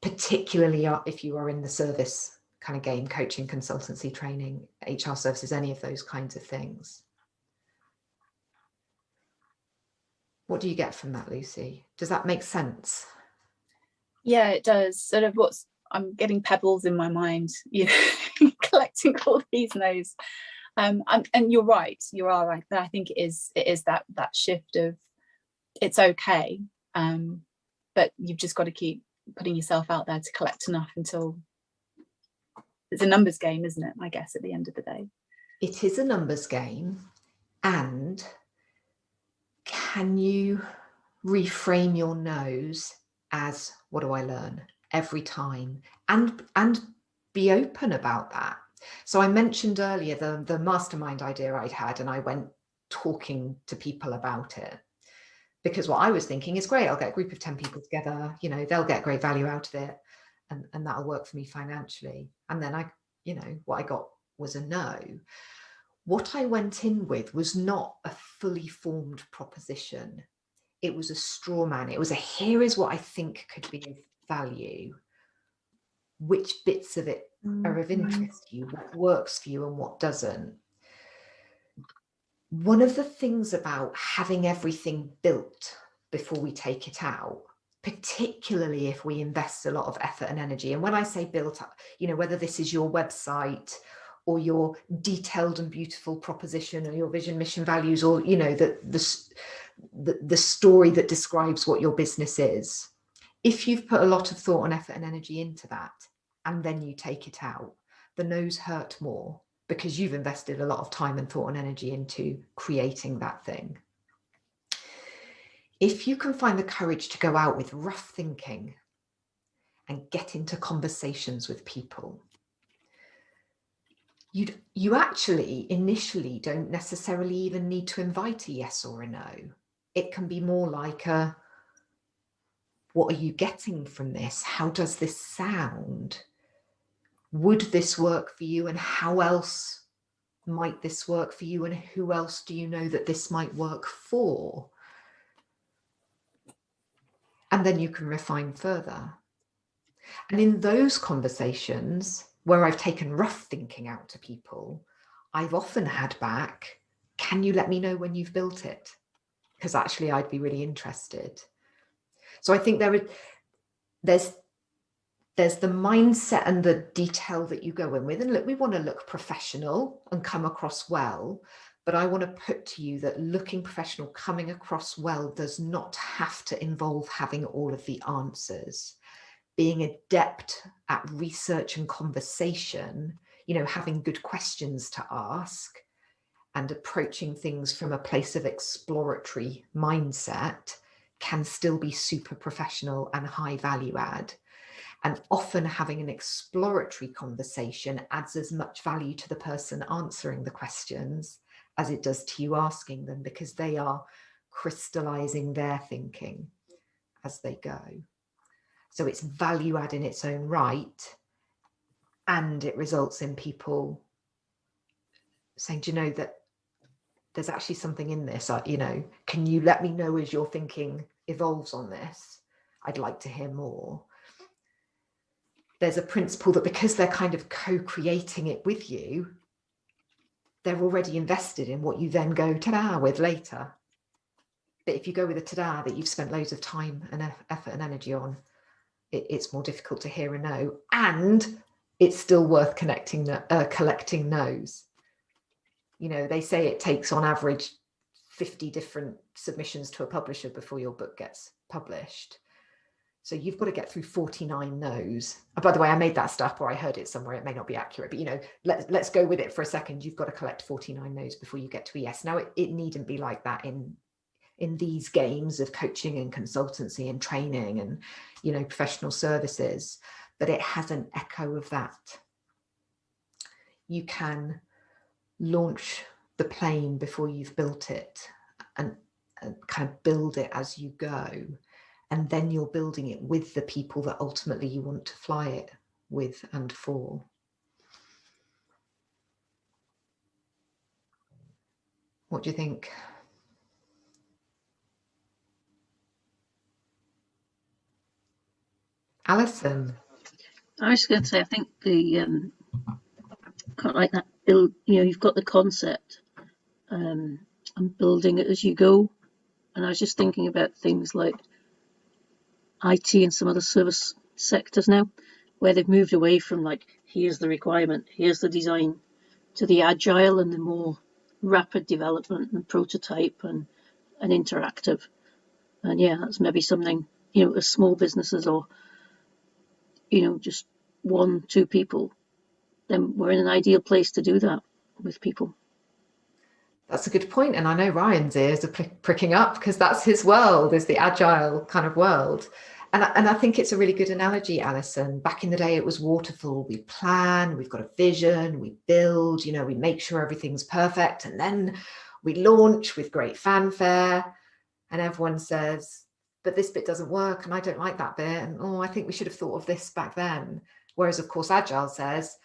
[SPEAKER 1] particularly if you are in the service kind of game, coaching, consultancy, training, HR services, any of those kinds of things. What do you get from that, Lucy? Does that make sense?
[SPEAKER 8] Yeah, it does. Sort of I'm getting pebbles in my mind, collecting all these no's. And you're right, you are right. But I think it is that shift of it's okay, but you've just got to keep putting yourself out there to collect enough until it's a numbers game, isn't it? I guess at the end of the day,
[SPEAKER 1] it is a numbers game. And can you reframe your no's as, what do I learn every time, and be open about that? So I mentioned earlier the mastermind idea I'd had, and I went talking to people about it, because what I was thinking is, great, I'll get a group of 10 people together, they'll get great value out of it, and that'll work for me financially. And then what I got was a no. What I went in with was not a fully formed proposition. It was a straw man. It was here is what I think could be of value. Which bits of it are of interest to you, what works for you and what doesn't. One of the things about having everything built before we take it out, particularly if we invest a lot of effort and energy, and when I say built up, whether this is your website or your detailed and beautiful proposition, or your vision, mission, values, or the story that describes what your business is, if you've put a lot of thought and effort and energy into that, and then you take it out, the no's hurt more, because you've invested a lot of time and thought and energy into creating that thing. If you can find the courage to go out with rough thinking and get into conversations with people, you actually initially don't necessarily even need to invite a yes or a no. it can be more like a, what are you getting from this? How does this sound? Would this work for you? And how else might this work for you? And who else do you know that this might work for? And then you can refine further. And in those conversations where I've taken rough thinking out to people, I've often had back, can you let me know when you've built it? Because actually I'd be really interested. So I think there's the mindset and the detail that you go in with. And look, we want to look professional and come across well, but I want to put to you that looking professional, coming across well, does not have to involve having all of the answers. Being adept at research and conversation, you know, having good questions to ask and approaching things from a place of exploratory mindset can still be super professional and high value add. And often having an exploratory conversation adds as much value to the person answering the questions as it does to you asking them, because they are crystallizing their thinking as they go. So it's value add in its own right, and it results in people saying, do you know that there's actually something in this? You know, can you let me know as your thinking evolves on this? I'd like to hear more. There's a principle that because they're kind of co-creating it with you, they're already invested in what you then go ta-da with later. But if you go with a ta-da that you've spent loads of time and effort and energy on, it's more difficult to hear a no, and it's still worth collecting no's. You know, they say it takes on average 50 different submissions to a publisher before your book gets published. So you've got to get through 49 no's. Oh, by the way, I made that stuff, or I heard it somewhere. It may not be accurate, but you know, let's go with it for a second. You've got to collect 49 no's before you get to a yes. Now, it needn't be like that in these games of coaching and consultancy and training and, you know, professional services, but it has an echo of that. You can launch the plane before you've built it and kind of build it as you go. And then you're building it with the people that ultimately you want to fly it with and for. What do you think? Alison?
[SPEAKER 9] I was going to say, I think the kind of like that build, you know, you've got the concept and building it as you go. And I was just thinking about things like IT and some other service sectors now, where they've moved away from like, here's the requirement, here's the design, to the agile and the more rapid development and prototype and interactive. And yeah, that's maybe something, you know, as small businesses or, you know, just 1-2 people, then we're in an ideal place to do that with people.
[SPEAKER 1] That's a good point. And I know Ryan's ears are pricking up because that's his world, is the agile kind of world. And I think it's a really good analogy, Alison. Back in the day, it was waterfall. We plan, we've got a vision, we build, you know, we make sure everything's perfect. And then we launch with great fanfare. And everyone says, but this bit doesn't work. And I don't like that bit. And, oh, I think we should have thought of this back then. Whereas, of course, agile says,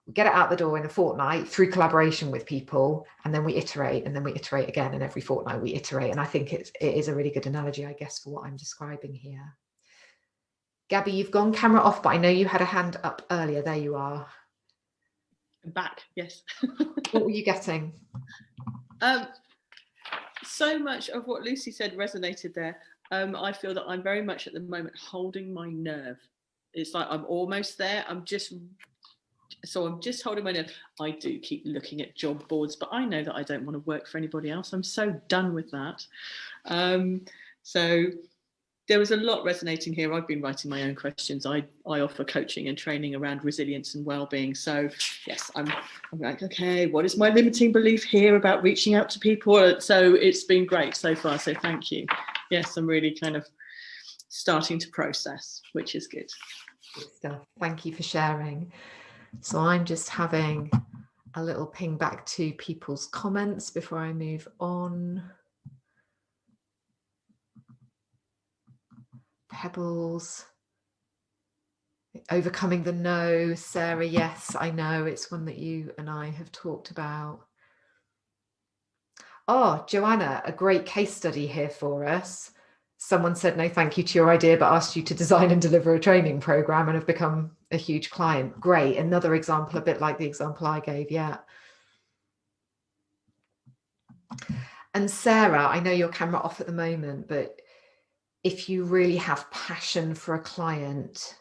[SPEAKER 1] we get it out the door in a fortnight through collaboration with people, and then we iterate, and then we iterate again, and every fortnight we iterate. And I think it is a really good analogy, I guess, for what I'm describing here. Gabby, you've gone camera off, but I know you had a hand up earlier. There you are.
[SPEAKER 10] I'm back, yes.
[SPEAKER 1] What were you getting?
[SPEAKER 10] So much of what Lucy said resonated there. I feel that I'm very much at the moment holding my nerve. It's like I'm almost there. I'm just holding my nerve. I do keep looking at job boards, but I know that I don't want to work for anybody else. I'm so done with that. So there was a lot resonating here. I've been writing my own questions. I offer coaching and training around resilience and well-being. So yes, I'm like, okay, what is my limiting belief here about reaching out to people? So it's been great so far. So thank you. Yes, I'm really kind of starting to process, which is good.
[SPEAKER 1] Good stuff. Thank you for sharing. So I'm just having a little ping back to people's comments before I move on. Pebbles. Overcoming the no. Sarah, yes, I know. It's one that you and I have talked about. Oh, Joanna, a great case study here for us. Someone said no thank you to your idea, but asked you to design and deliver a training program and have become a huge client. Great. Another example, a bit like the example I gave. Yeah. And Sarah, I know your camera off at the moment, but if you really have passion for a client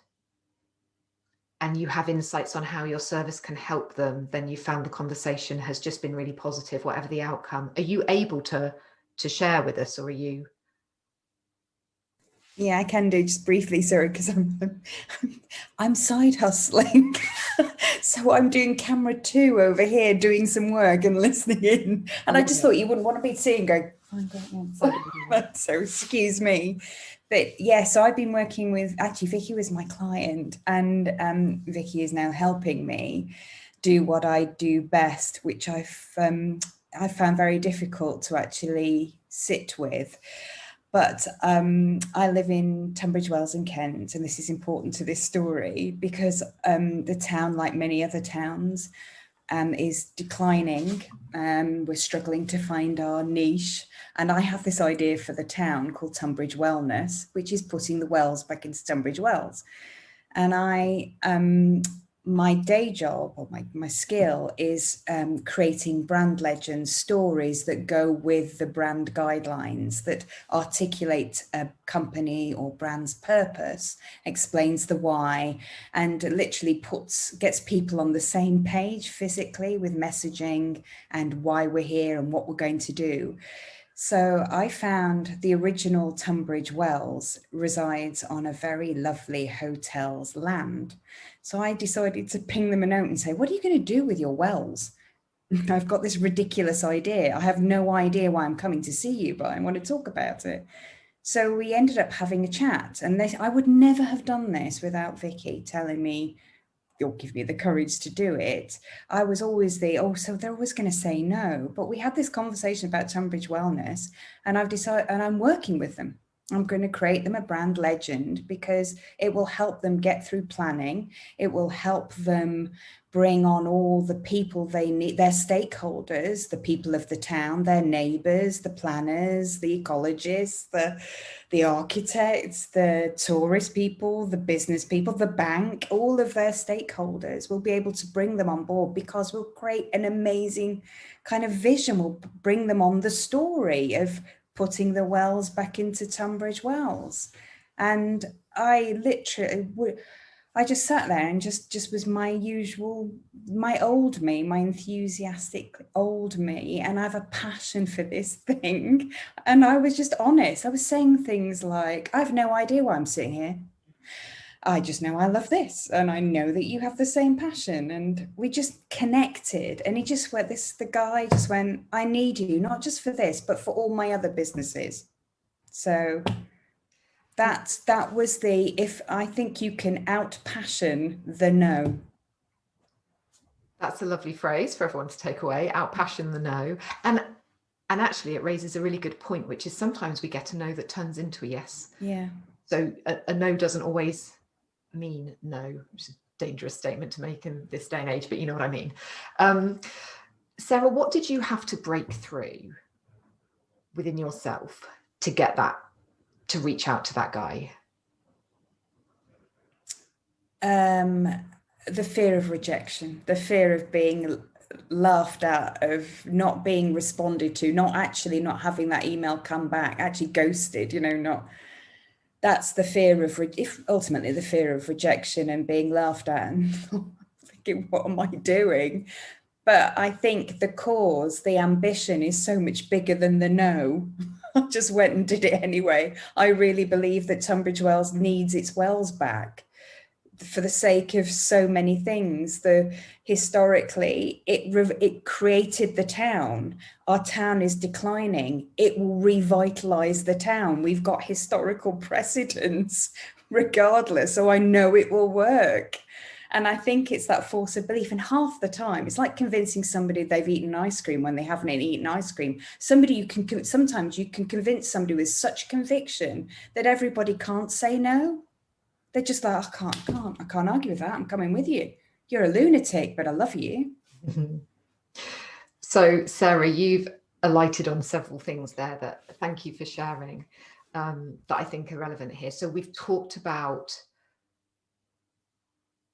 [SPEAKER 1] and you have insights on how your service can help them, then you found the conversation has just been really positive, whatever the outcome. Are you able to share with us, or are you?
[SPEAKER 11] Yeah, I can do, just briefly, sorry, because I'm side hustling. So I'm doing camera 2 over here, doing some work and listening in. And I just thought you wouldn't want to be seeing going, so excuse me. But yeah, so I've been working with, actually Vicky was my client, and Vicky is now helping me do what I do best, which I've found very difficult to actually sit with. But I live in Tunbridge Wells in Kent, and this is important to this story because the town, like many other towns, is declining. We're struggling to find our niche. And I have this idea for the town called Tunbridge Wellness, which is putting the wells back into Tunbridge Wells. And my day job, or my skill, is creating brand legends, stories that go with the brand guidelines, that articulate a company or brand's purpose, explains the why, and literally gets people on the same page physically with messaging and why we're here and what we're going to do. So I found the original Tunbridge Wells resides on a very lovely hotel's land. So I decided to ping them a note and say, what are you going to do with your wells? I've got this ridiculous idea. I have no idea why I'm coming to see you, but I want to talk about it. So we ended up having a chat, and I would never have done this without Vicky telling me, you'll give me the courage to do it. I was always so they're always going to say no. But we had this conversation about Tunbridge Wellness, and I've decided, and I'm working with them. I'm going to create them a brand legend because it will help them get through planning. It will help them bring on all the people they need, their stakeholders, the people of the town, their neighbours, the planners, the ecologists, the architects, the tourist people, the business people, the bank, all of their stakeholders. We'll be able to bring them on board because we'll create an amazing kind of vision. We'll bring them on the story of putting the wells back into Tunbridge Wells. And I just sat there and just was my old me, my enthusiastic old me. And I have a passion for this thing. And I was just honest. I was saying things like, I have no idea why I'm sitting here. I just know I love this. And I know that you have the same passion. And we just connected. And the guy just went, I need you, not just for this, but for all my other businesses. So that was if I think you can out-passion the no.
[SPEAKER 1] That's a lovely phrase for everyone to take away, out-passion the no. And actually it raises a really good point, which is sometimes we get a no that turns into a yes.
[SPEAKER 11] Yeah.
[SPEAKER 1] So a no doesn't always mean no, which is a dangerous statement to make in this day and age, but you know what I mean. Sarah, what did you have to break through within yourself to get that, to reach out to that guy?
[SPEAKER 11] The fear of rejection, the fear of being laughed at, of not being responded to, not having that email come back, actually ghosted, that's the fear of, ultimately the fear of rejection and being laughed at and thinking, what am I doing? But I think the ambition is so much bigger than the no. I just went and did it anyway. I really believe that Tunbridge Wells needs its wells back for the sake of so many things. Historically, it created the town. Our town is declining. It will revitalize the town. We've got historical precedents regardless. So I know it will work. And I think it's that force of belief. And half the time, it's like convincing somebody they've eaten ice cream when they haven't eaten ice cream. Sometimes you can convince somebody with such conviction that everybody can't say no. They're just like, I can't argue with that. I'm coming with you. You're a lunatic, but I love you.
[SPEAKER 1] So, Sarah, you've alighted on several things there that thank you for sharing, that I think are relevant here. So we've talked about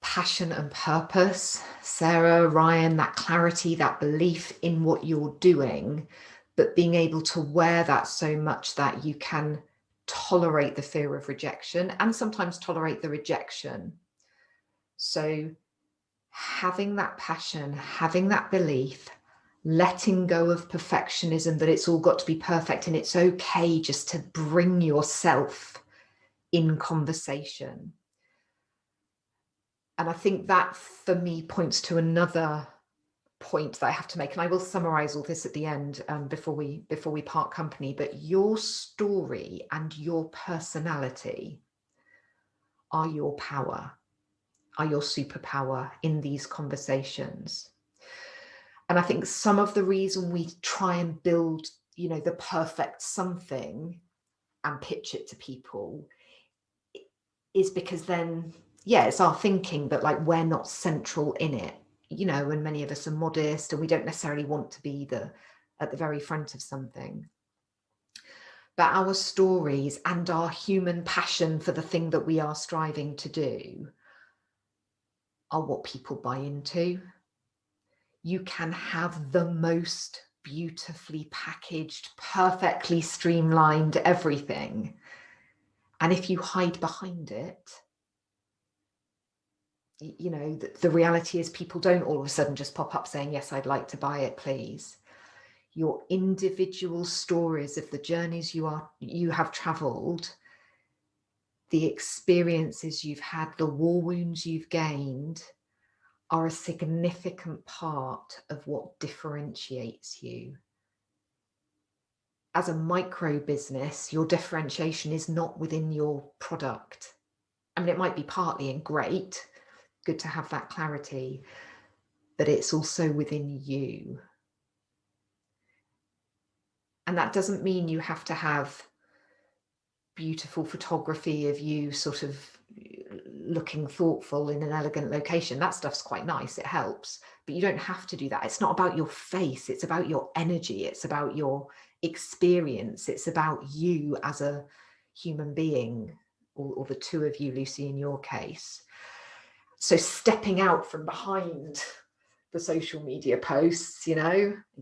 [SPEAKER 1] passion and purpose, Sarah, Ryan, that clarity, that belief in what you're doing, but being able to wear that so much that you can tolerate the fear of rejection and sometimes tolerate the rejection. So having that passion, having that belief, letting go of perfectionism, that it's all got to be perfect, and it's okay just to bring yourself in conversation. And I think that for me points to another point that I have to make, and I will summarize all this at the end before we part company, but your story and your personality are your power, are your superpower in these conversations. And I think some of the reason we try and build, the perfect something and pitch it to people is because then, it's our thinking, but like we're not central in it, and many of us are modest and we don't necessarily want to be at the very front of something. But our stories and our human passion for the thing that we are striving to do are what people buy into. You can have the most beautifully packaged, perfectly streamlined everything. And if you hide behind it, the reality is people don't all of a sudden just pop up saying, yes, I'd like to buy it, please. Your individual stories of the journeys you have traveled, the experiences you've had, the war wounds you've gained, are a significant part of what differentiates you. As a micro business, your differentiation is not within your product. I mean, it might be partly and great, good to have that clarity, but it's also within you. And that doesn't mean you have to have beautiful photography of you sort of looking thoughtful in an elegant location. That stuff's quite nice, it helps, but you don't have to do that. It's not about your face, it's about your energy, it's about your experience, it's about you as a human being, or the two of you, Lucy, in your case. So stepping out from behind the social media posts,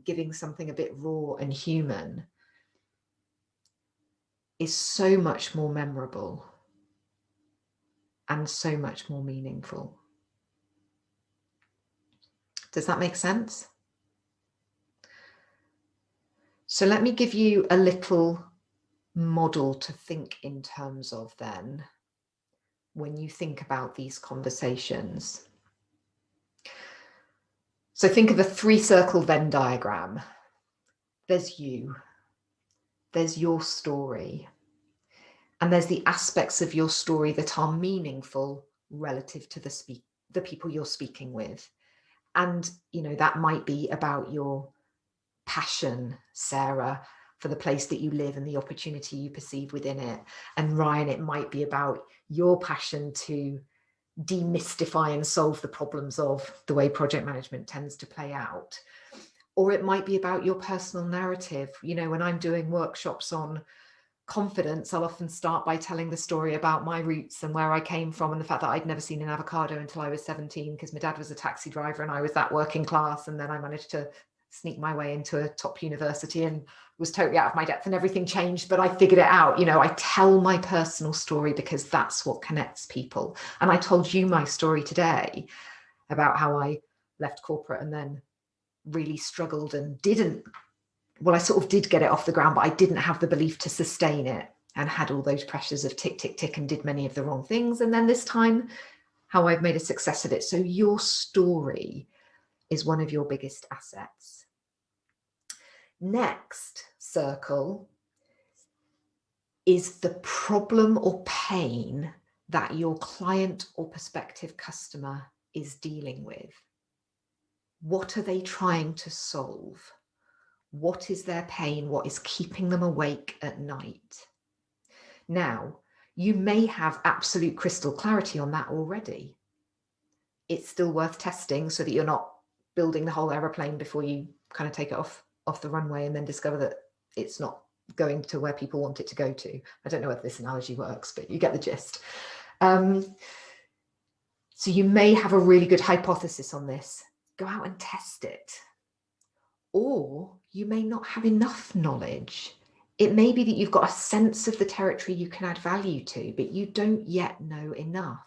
[SPEAKER 1] giving something a bit raw and human is so much more memorable and so much more meaningful. Does that make sense? So let me give you a little model to think in terms of then when you think about these conversations. So think of a 3-circle Venn diagram. There's you, there's your story, and there's the aspects of your story that are meaningful relative to the people you're speaking with. And, that might be about your passion, Sarah, for the place that you live and the opportunity you perceive within it. And Ryan, it might be about your passion to demystify and solve the problems of the way project management tends to play out. Or it might be about your personal narrative. When I'm doing workshops on confidence, I'll often start by telling the story about my roots and where I came from, and the fact that I'd never seen an avocado until I was 17 because my dad was a taxi driver and I was that working class, and then I managed to sneak my way into a top university and was totally out of my depth, and everything changed, but I figured it out. I tell my personal story because that's what connects people. And I told you my story today about how I left corporate and then really struggled and I sort of did get it off the ground, but I didn't have the belief to sustain it, and had all those pressures of tick, tick, tick, and did many of the wrong things. And then this time, how I've made a success of it. So your story is one of your biggest assets. Next circle is the problem or pain that your client or prospective customer is dealing with? What are they trying to solve? What is their pain? What is keeping them awake at night? Now, you may have absolute crystal clarity on that already. It's still worth testing so that you're not building the whole aeroplane before you kind of take it off the runway and then discover that it's not going to where people want it to go to. I don't know whether this analogy works, but you get the gist. So you may have a really good hypothesis on this. Go out and test it. Or you may not have enough knowledge. It may be that you've got a sense of the territory you can add value to, but you don't yet know enough.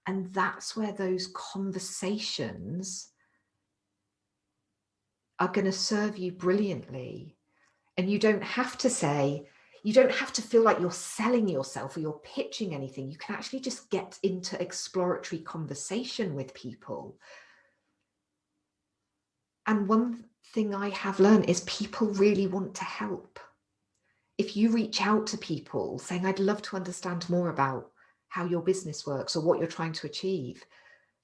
[SPEAKER 1] And that's where those conversations are going to serve you brilliantly. And you don't have to say, you don't have to feel like you're selling yourself or you're pitching anything. You can actually just get into exploratory conversation with people. And one thing I have learned is people really want to help. If you reach out to people saying, I'd love to understand more about how your business works or what you're trying to achieve,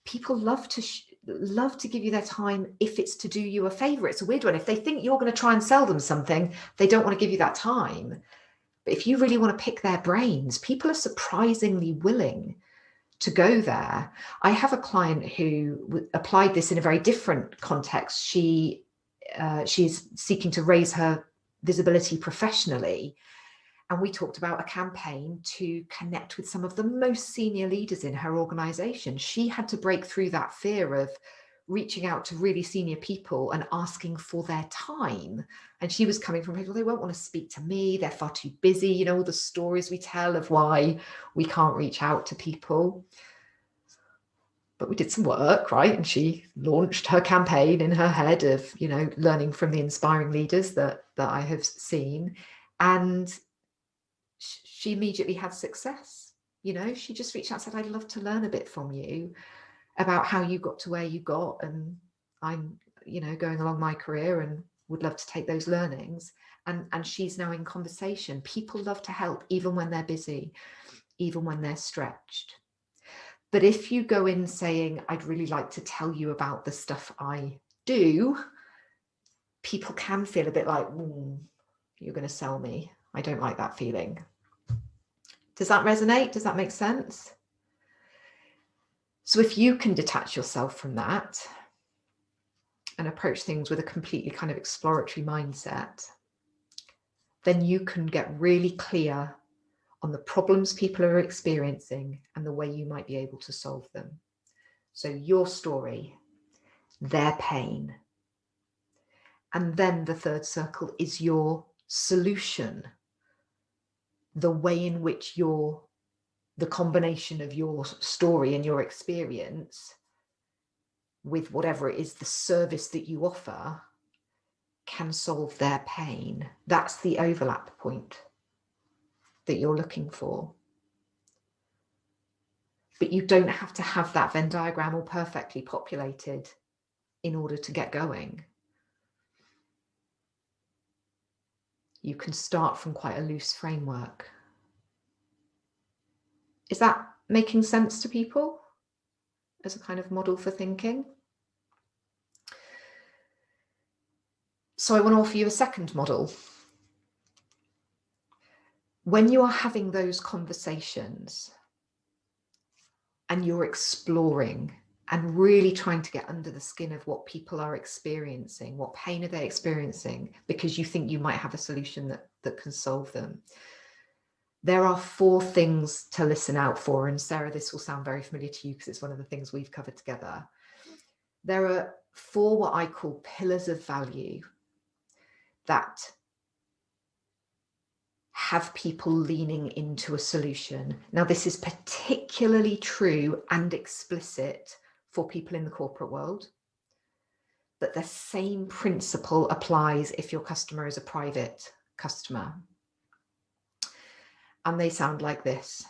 [SPEAKER 1] people love to give you their time if it's to do you a favor. It's a weird one. If they think you're going to try and sell them something, they don't want to give you that time. But if you really want to pick their brains, people are surprisingly willing to go there. I have a client who applied this in a very different context. She's seeking to raise her visibility professionally. And we talked about a campaign to connect with some of the most senior leaders in her organization. She had to break through that fear of reaching out to really senior people and asking for their time. And she was coming from people, they won't want to speak to me. They're far too busy. You know, all the stories we tell of why we can't reach out to people. But we did some work, right? And she launched her campaign in her head of, you know, learning from the inspiring leaders that I have seen. And she immediately had success. You know, she just reached out and said, I'd love to learn a bit from you about how you got to where you got. And I'm, you know, going along my career and would love to take those learnings. And she's now in conversation. People love to help, even when they're busy, even when they're stretched. But if you go in saying, I'd really like to tell you about the stuff I do, people can feel a bit like, you're going to sell me. I don't like that feeling. Does that resonate? Does that make sense? So if you can detach yourself from that and approach things with a completely kind of exploratory mindset, then you can get really clear on the problems people are experiencing and the way you might be able to solve them. So your story, their pain. And then the third circle is your solution, the way in which the combination of your story and your experience with whatever it is, the service that you offer, can solve their pain. That's the overlap point that you're looking for. But you don't have to have that Venn diagram all perfectly populated in order to get going. You can start from quite a loose framework. Is that making sense to people as a kind of model for thinking? So I want to offer you a second model. When you are having those conversations and you're exploring and really trying to get under the skin of what people are experiencing, what pain are they experiencing, because you think you might have a solution that can solve them, there are 4 things to listen out for. And Sarah, this will sound very familiar to you because it's one of the things we've covered together. There are 4 what I call pillars of value that have people leaning into a solution. Now, this is particularly true and explicit for people in the corporate world, but the same principle applies if your customer is a private customer. And they sound like this.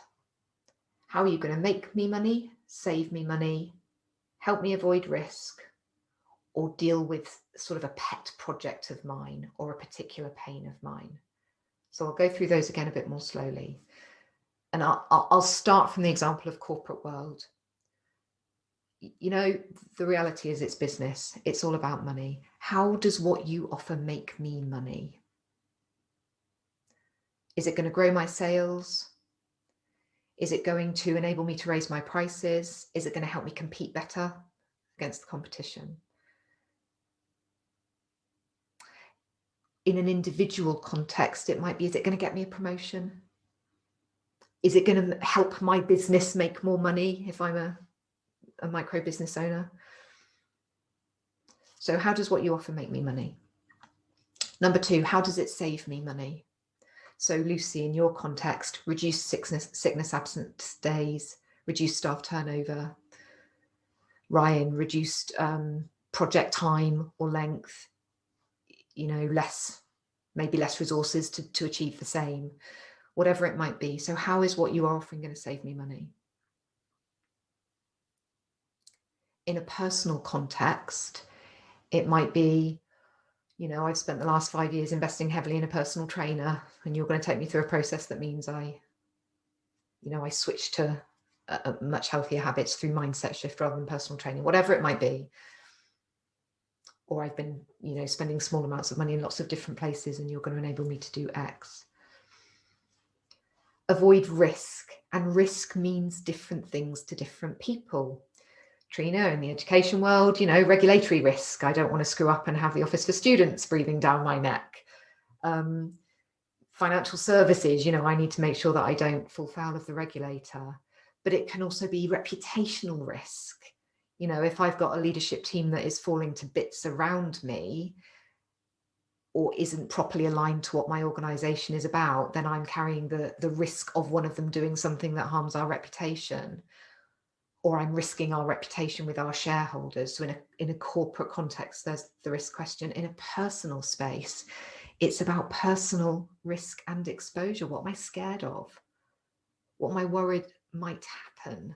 [SPEAKER 1] How are you going to make me money, save me money, help me avoid risk, or deal with sort of a pet project of mine or a particular pain of mine? So I'll go through those again a bit more slowly. And I'll start from the example of corporate world. you know, the reality is it's business. It's all about money. How does what you offer make me money? Is it going to grow my sales? Is it going to enable me to raise my prices? Is it going to help me compete better against the competition? In an individual context, it might be, is it going to get me a promotion? Is it going to help my business make more money if I'm a micro business owner? So how does what you offer make me money? Number 2, how does it save me money? So Lucy, in your context, reduced sickness absence days, reduced staff turnover. Ryan, reduced project time or length, you know, maybe less resources to achieve the same, whatever it might be. So how is what you are offering going to save me money? In a personal context, it might be, you know, I've spent the last 5 years investing heavily in a personal trainer, and you're going to take me through a process that means I switch to much healthier habits through mindset shift rather than personal training, whatever it might be. Or I've been, you know, spending small amounts of money in lots of different places, and you're going to enable me to do X. Avoid risk, and risk means different things to different people. Trina, in the education world, you know, regulatory risk. I don't want to screw up and have the Office for Students breathing down my neck. Financial services, you know, I need to make sure that I don't fall foul of the regulator. But it can also be reputational risk. You know, if I've got a leadership team that is falling to bits around me or isn't properly aligned to what my organization is about, then I'm carrying the risk of one of them doing something that harms our reputation. Or I'm risking our reputation with our shareholders. So in a corporate context, there's the risk question. In a personal space, it's about personal risk and exposure. What am I scared of? What am I worried might happen?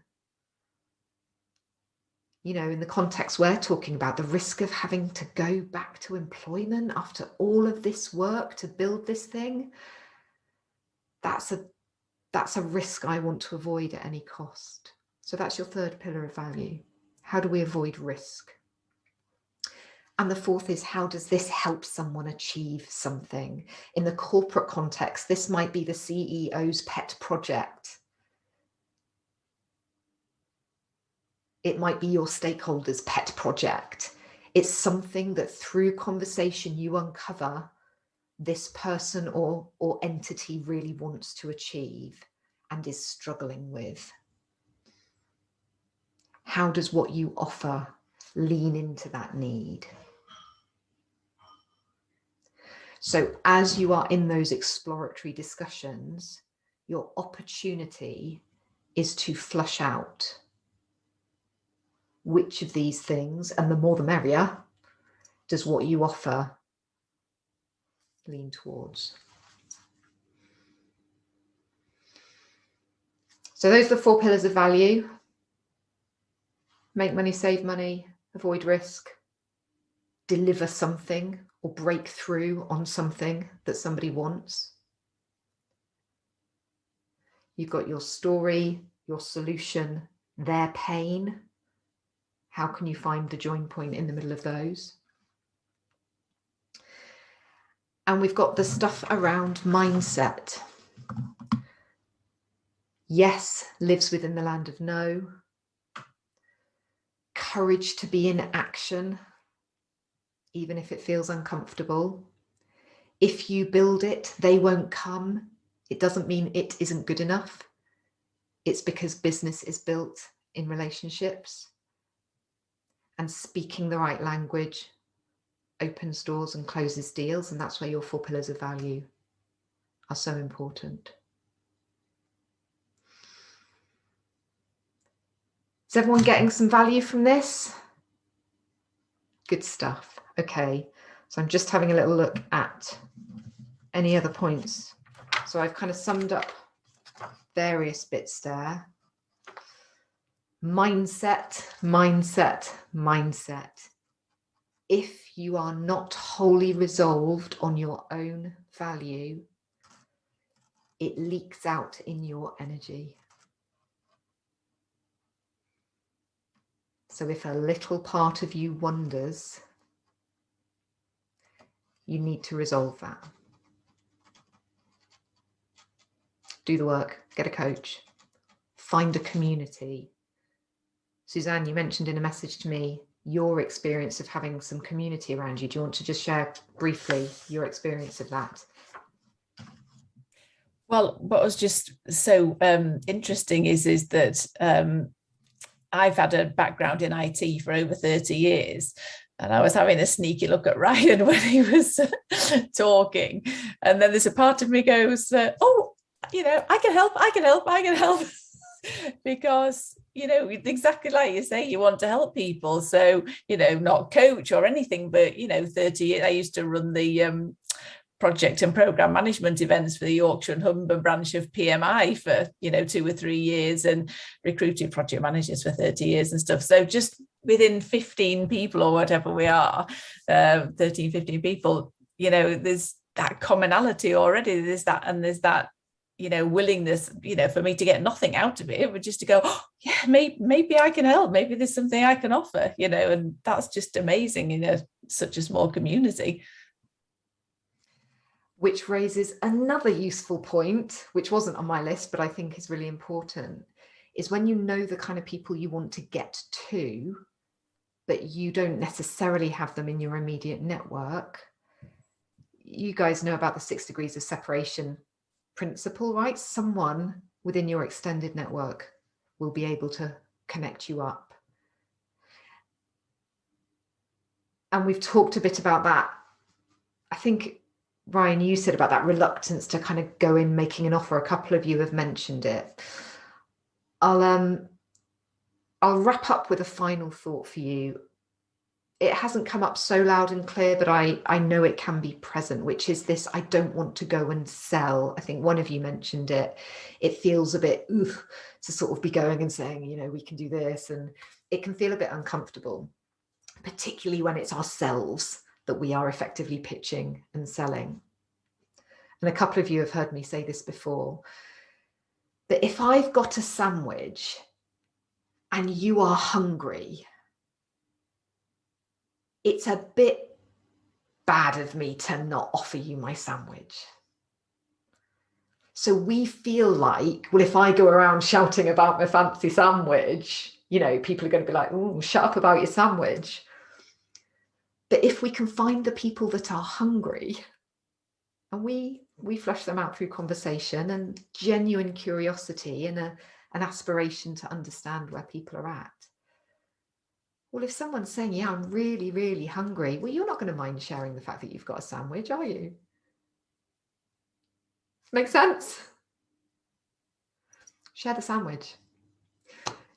[SPEAKER 1] You know, in the context we're talking about, the risk of having to go back to employment after all of this work to build this thing, that's a risk I want to avoid at any cost. So that's your 3rd pillar of value. How do we avoid risk? And the 4th is, how does this help someone achieve something? In the corporate context, this might be the CEO's pet project. It might be your stakeholder's pet project. It's something that through conversation you uncover this person or entity really wants to achieve and is struggling with. How does what you offer lean into that need? So as you are in those exploratory discussions, your opportunity is to flush out which of these things, and the more the merrier, does what you offer lean towards. So those are the 4 pillars of value. Make money, save money, avoid risk, deliver something or break through on something that somebody wants. You've got your story, your solution, their pain. How can you find the join point in the middle of those? And we've got the stuff around mindset. Yes lives within the land of no. Courage to be in action, even if it feels uncomfortable. If you build it, they won't come. It doesn't mean it isn't good enough. It's because business is built in relationships, and speaking the right language opens doors and closes deals. And that's where your 4 pillars of value are so important. Is everyone getting some value from this? Good stuff. Okay, so I'm just having a little look at any other points. So I've kind of summed up various bits there. Mindset, mindset, mindset. If you are not wholly resolved on your own value, it leaks out in your energy. So if a little part of you wonders, you need to resolve that. Do the work, get a coach, find a community. Suzanne, you mentioned in a message to me your experience of having some community around you. Do you want to just share briefly your experience of that?
[SPEAKER 4] Well, what was just so interesting is that I've had a background in IT for over 30 years. And I was having a sneaky look at Ryan when he was talking. And then there's a part of me goes, oh, you know, I can help. Because, you know, exactly like you say, you want to help people. So, you know, not coach or anything, but, you know, 30 years, I used to run the project and program management events for the Yorkshire and Humber branch of PMI for, you know, 2 or 3 years, and recruited project managers for 30 years and stuff. So just within 15 people or whatever we are, 13, 15 people, you know, there's that commonality already. There's that, you know, willingness, you know, for me to get nothing out of it, but just to go, oh, yeah, maybe I can help. Maybe there's something I can offer, you know, and that's just amazing in such a small community.
[SPEAKER 1] Which raises another useful point, which wasn't on my list, but I think is really important, is when you know the kind of people you want to get to, but you don't necessarily have them in your immediate network. You guys know about the 6 degrees of separation principle, right? Someone within your extended network will be able to connect you up. And we've talked a bit about that. I think, Ryan, you said about that reluctance to kind of go in making an offer. A couple of you have mentioned it. I'll wrap up with a final thought for you. It hasn't come up so loud and clear, but I know it can be present, which is this: I don't want to go and sell. I think one of you mentioned it. It feels a bit to sort of be going and saying, you know, we can do this, and it can feel a bit uncomfortable, particularly when it's ourselves that we are effectively pitching and selling. And a couple of you have heard me say this before, that if I've got a sandwich and you are hungry, it's a bit bad of me to not offer you my sandwich. So we feel like, well, if I go around shouting about my fancy sandwich, you know, people are going to be like, oh, shut up about your sandwich. But if we can find the people that are hungry, and we flush them out through conversation and genuine curiosity and an aspiration to understand where people are at. Well, if someone's saying, yeah, I'm really, really hungry, well, you're not going to mind sharing the fact that you've got a sandwich, are you? Make sense? Share the sandwich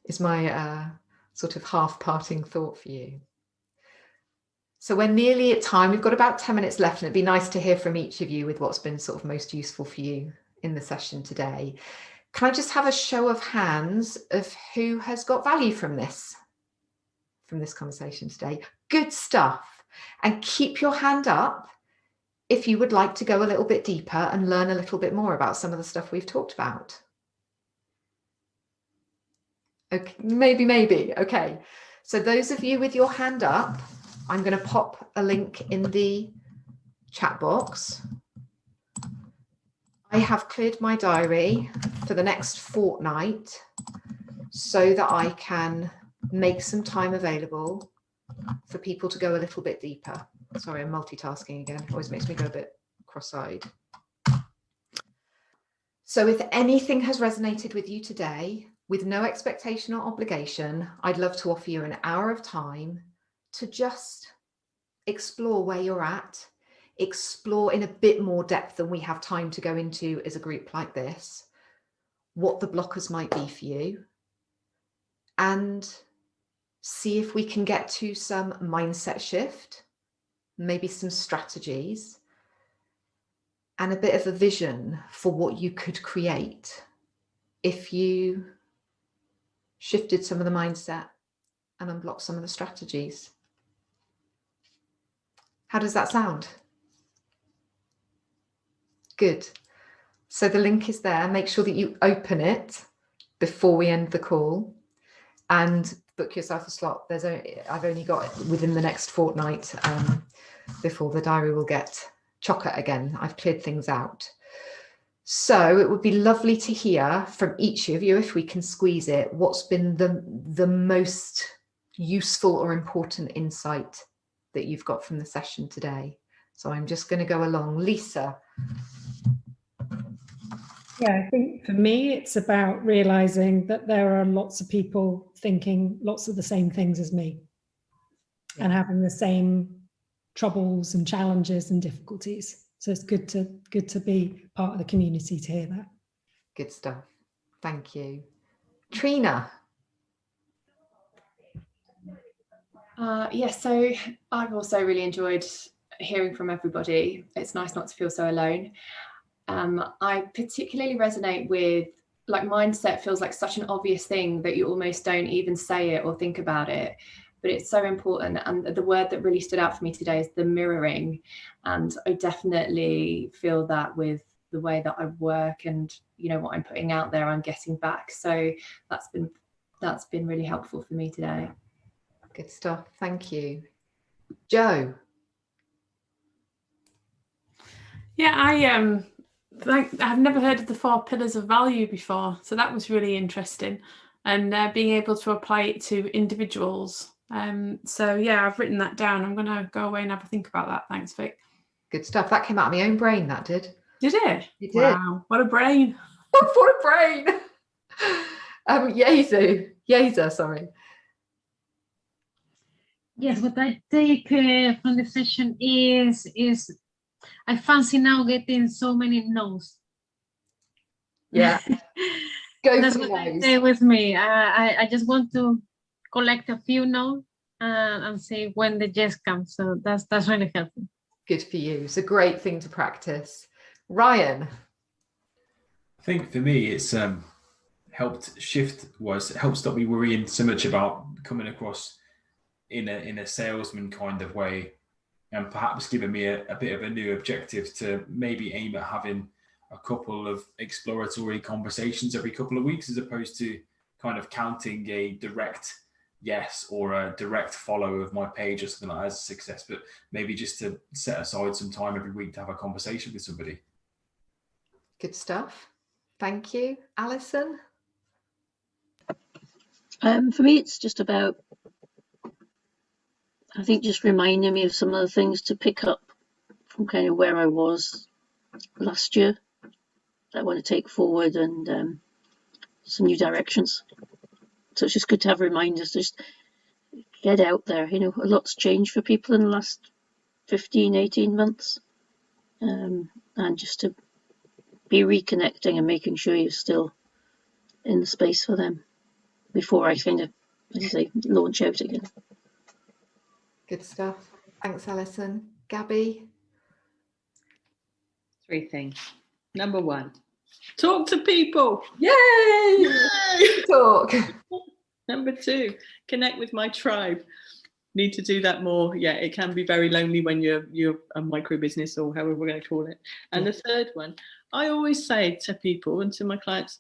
[SPEAKER 1] is my sort of half-parting thought for you. So we're nearly at time. We've got about 10 minutes left, and it'd be nice to hear from each of you with what's been sort of most useful for you in the session today. Can I just have a show of hands of who has got value from this conversation today? Good stuff. And keep your hand up if you would like to go a little bit deeper and learn a little bit more about some of the stuff we've talked about. Okay, maybe. Okay. So those of you with your hand up, I'm going to pop a link in the chat box. I have cleared my diary for the next fortnight so that I can make some time available for people to go a little bit deeper. Sorry, I'm multitasking again. It always makes me go a bit cross-eyed. So if anything has resonated with you today, with no expectation or obligation, I'd love to offer you an hour of time to just explore where you're at, explore in a bit more depth than we have time to go into as a group like this, what the blockers might be for you, and see if we can get to some mindset shift, maybe some strategies, and a bit of a vision for what you could create if you shifted some of the mindset and unblocked some of the strategies. How does that sound? Good. So the link is there. Make sure that you open it before we end the call. And book yourself a slot. I've only got within the next fortnight before the diary will get chocker again. I've cleared things out. So it would be lovely to hear from each of you, if we can squeeze it, what's been the most useful or important insight that you've got from the session today. So I'm just going to go along. Lisa.
[SPEAKER 12] Yeah, I think for me, it's about realizing that there are lots of people thinking lots of the same things as me, and having the same troubles and challenges and difficulties. So it's good to be part of the community to hear that.
[SPEAKER 1] Good stuff. Thank you. Trina.
[SPEAKER 2] Yes, so I've also really enjoyed hearing from everybody. It's nice not to feel so alone. I particularly resonate with, like, mindset feels like such an obvious thing that you almost don't even say it or think about it, but it's so important. And the word that really stood out for me today is the mirroring. And I definitely feel that with the way that I work and, you know, what I'm putting out there, I'm getting back. So that's been really helpful for me today.
[SPEAKER 1] Good stuff. Thank you. Jo.
[SPEAKER 6] Yeah, I've never heard of the 4 pillars of value before, so that was really interesting, and being able to apply it to individuals. So yeah, I've written that down. I'm going to go away and have a think about that. Thanks, Vic.
[SPEAKER 1] Good stuff. That came out of my own brain, that did.
[SPEAKER 6] Did it?
[SPEAKER 1] It did.
[SPEAKER 6] Wow, what a brain.
[SPEAKER 1] What a brain. Yeza, sorry.
[SPEAKER 5] Yes, what I take from the session is I fancy now getting so many no's.
[SPEAKER 1] Yeah. Go
[SPEAKER 5] That's
[SPEAKER 1] for
[SPEAKER 5] what I
[SPEAKER 1] no's.
[SPEAKER 5] say with me. I just want to collect a few no's and see when the yes comes. So that's really helpful.
[SPEAKER 1] Good for you. It's a great thing to practice. Ryan.
[SPEAKER 7] I think for me, it's helped stop me worrying so much about coming across in a salesman kind of way, and perhaps given me a bit of a new objective to maybe aim at having a couple of exploratory conversations every couple of weeks, as opposed to kind of counting a direct yes or a direct follow of my page or something like that as a success, but maybe just to set aside some time every week to have a conversation with somebody.
[SPEAKER 1] Good stuff. Thank you. Alison?
[SPEAKER 9] For me, it's just about, I think, just reminding me of some of the things to pick up from kind of where I was last year that I want to take forward, and some new directions. So it's just good to have reminders, just get out there. You know, a lot's changed for people in the last 15, 18 months. And just to be reconnecting and making sure you're still in the space for them before I kind of, as I say, launch out again.
[SPEAKER 1] Good stuff. Thanks, Alison. Gabby?
[SPEAKER 10] 3 things. Number 1, talk to people.
[SPEAKER 1] Yay!
[SPEAKER 10] Yay!
[SPEAKER 1] Talk.
[SPEAKER 10] Number 2, connect with my tribe. Need to do that more. Yeah, it can be very lonely when you're a micro business, or however we're going to call it. And the third one, I always say to people and to my clients,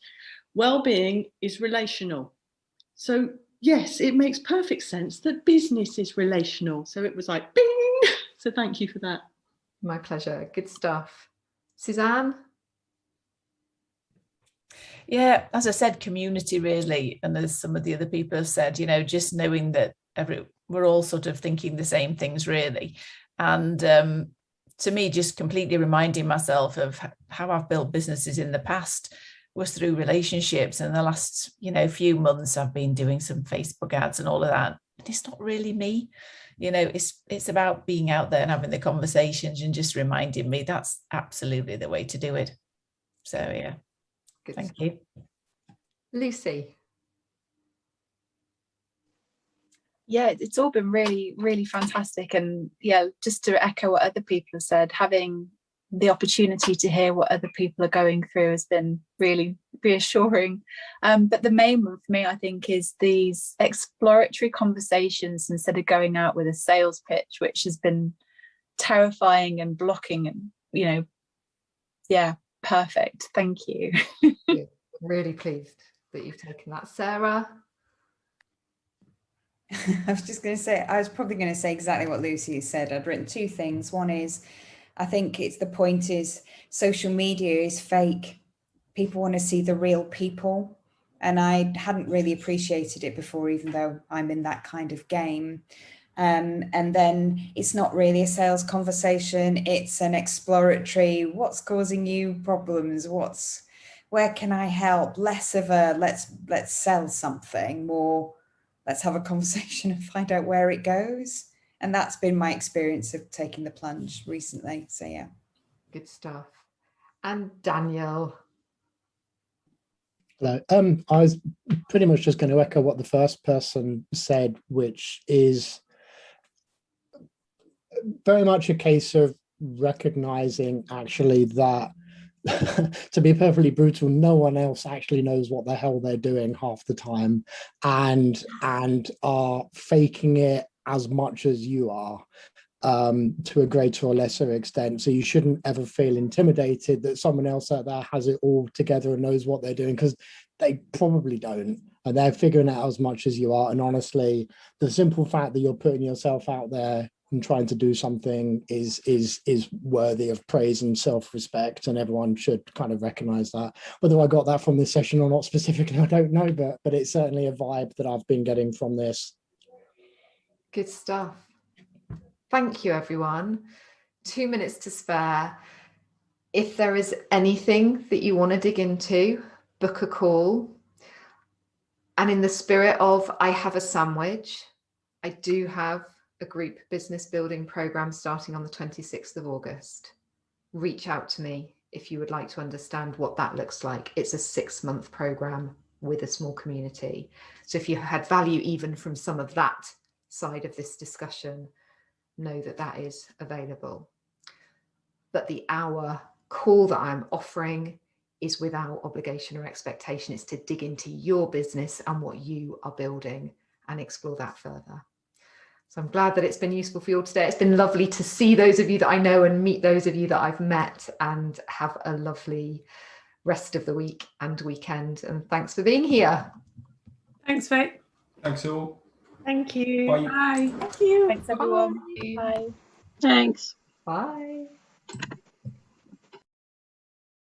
[SPEAKER 10] well-being is relational. So yes, it makes perfect sense that business is relational. So it was like, bing. So thank you for that.
[SPEAKER 1] My pleasure. Good stuff. Suzanne?
[SPEAKER 4] Yeah, as I said, community really, and as some of the other people have said, you know, just knowing that we're all sort of thinking the same things really. And to me, just completely reminding myself of how I've built businesses in the past was through relationships. And the last, you know, few months I've been doing some Facebook ads and all of that. But it's not really me. You know, it's about being out there and having the conversations and just reminding me that's absolutely the way to do it. So yeah.
[SPEAKER 1] Good.
[SPEAKER 4] Thank you.
[SPEAKER 1] Lucy?
[SPEAKER 8] Yeah, it's all been really, really fantastic. And yeah, just to echo what other people have said, having the opportunity to hear what other people are going through has been really reassuring. But the main one for me, I think, is these exploratory conversations instead of going out with a sales pitch, which has been terrifying and blocking. And, you know, yeah, perfect. Thank you.
[SPEAKER 1] Good. Really pleased that you've taken that. Sarah?
[SPEAKER 11] I was just going to say, I was probably going to say exactly what Lucy said. I'd written two things. One is, I think the point is social media is fake. People want to see the real people. And I hadn't really appreciated it before, even though I'm in that kind of game. And then it's not really a sales conversation. It's an exploratory, what's causing you problems? Where can I help? Less of a let's sell something, more let's have a conversation and find out where it goes. And that's been my experience of taking the plunge recently. So yeah.
[SPEAKER 1] Good stuff. And Daniel.
[SPEAKER 3] Hello. I was pretty much just going to echo what the first person said, which is very much a case of recognizing actually that to be perfectly brutal, no one else actually knows what the hell they're doing half the time, and are faking it as much as you are, to a greater or lesser extent. So you shouldn't ever feel intimidated that someone else out there has it all together and knows what they're doing, because they probably don't, and they're figuring it out as much as you are. And honestly, the simple fact that you're putting yourself out there and trying to do something is worthy of praise and self-respect, and everyone should kind of recognize that. Whether I got that from this session or not specifically, I don't know, but it's certainly a vibe that I've been getting from this.
[SPEAKER 1] Good stuff. Thank you, everyone. 2 minutes to spare. If there is anything that you want to dig into, book a call. And in the spirit of I have a sandwich, I do have a group business building program starting on the 26th of August. Reach out to me if you would like to understand what that looks like. It's a 6-month program with a small community. So if you had value even from some of that side of this discussion, know that that is available. But the hour call that I'm offering is without obligation or expectation. It's to dig into your business and what you are building and explore that further. So I'm glad that it's been useful for you all today. It's been lovely to see those of you that I know and meet those of you that I've met, and have a lovely rest of the week and weekend. And thanks for being here.
[SPEAKER 6] Thanks, Faye.
[SPEAKER 7] Thanks all.
[SPEAKER 12] Thank you.
[SPEAKER 7] Bye.
[SPEAKER 6] Bye.
[SPEAKER 12] Thank you.
[SPEAKER 8] Thanks everyone. Bye.
[SPEAKER 9] Thanks.
[SPEAKER 1] Bye.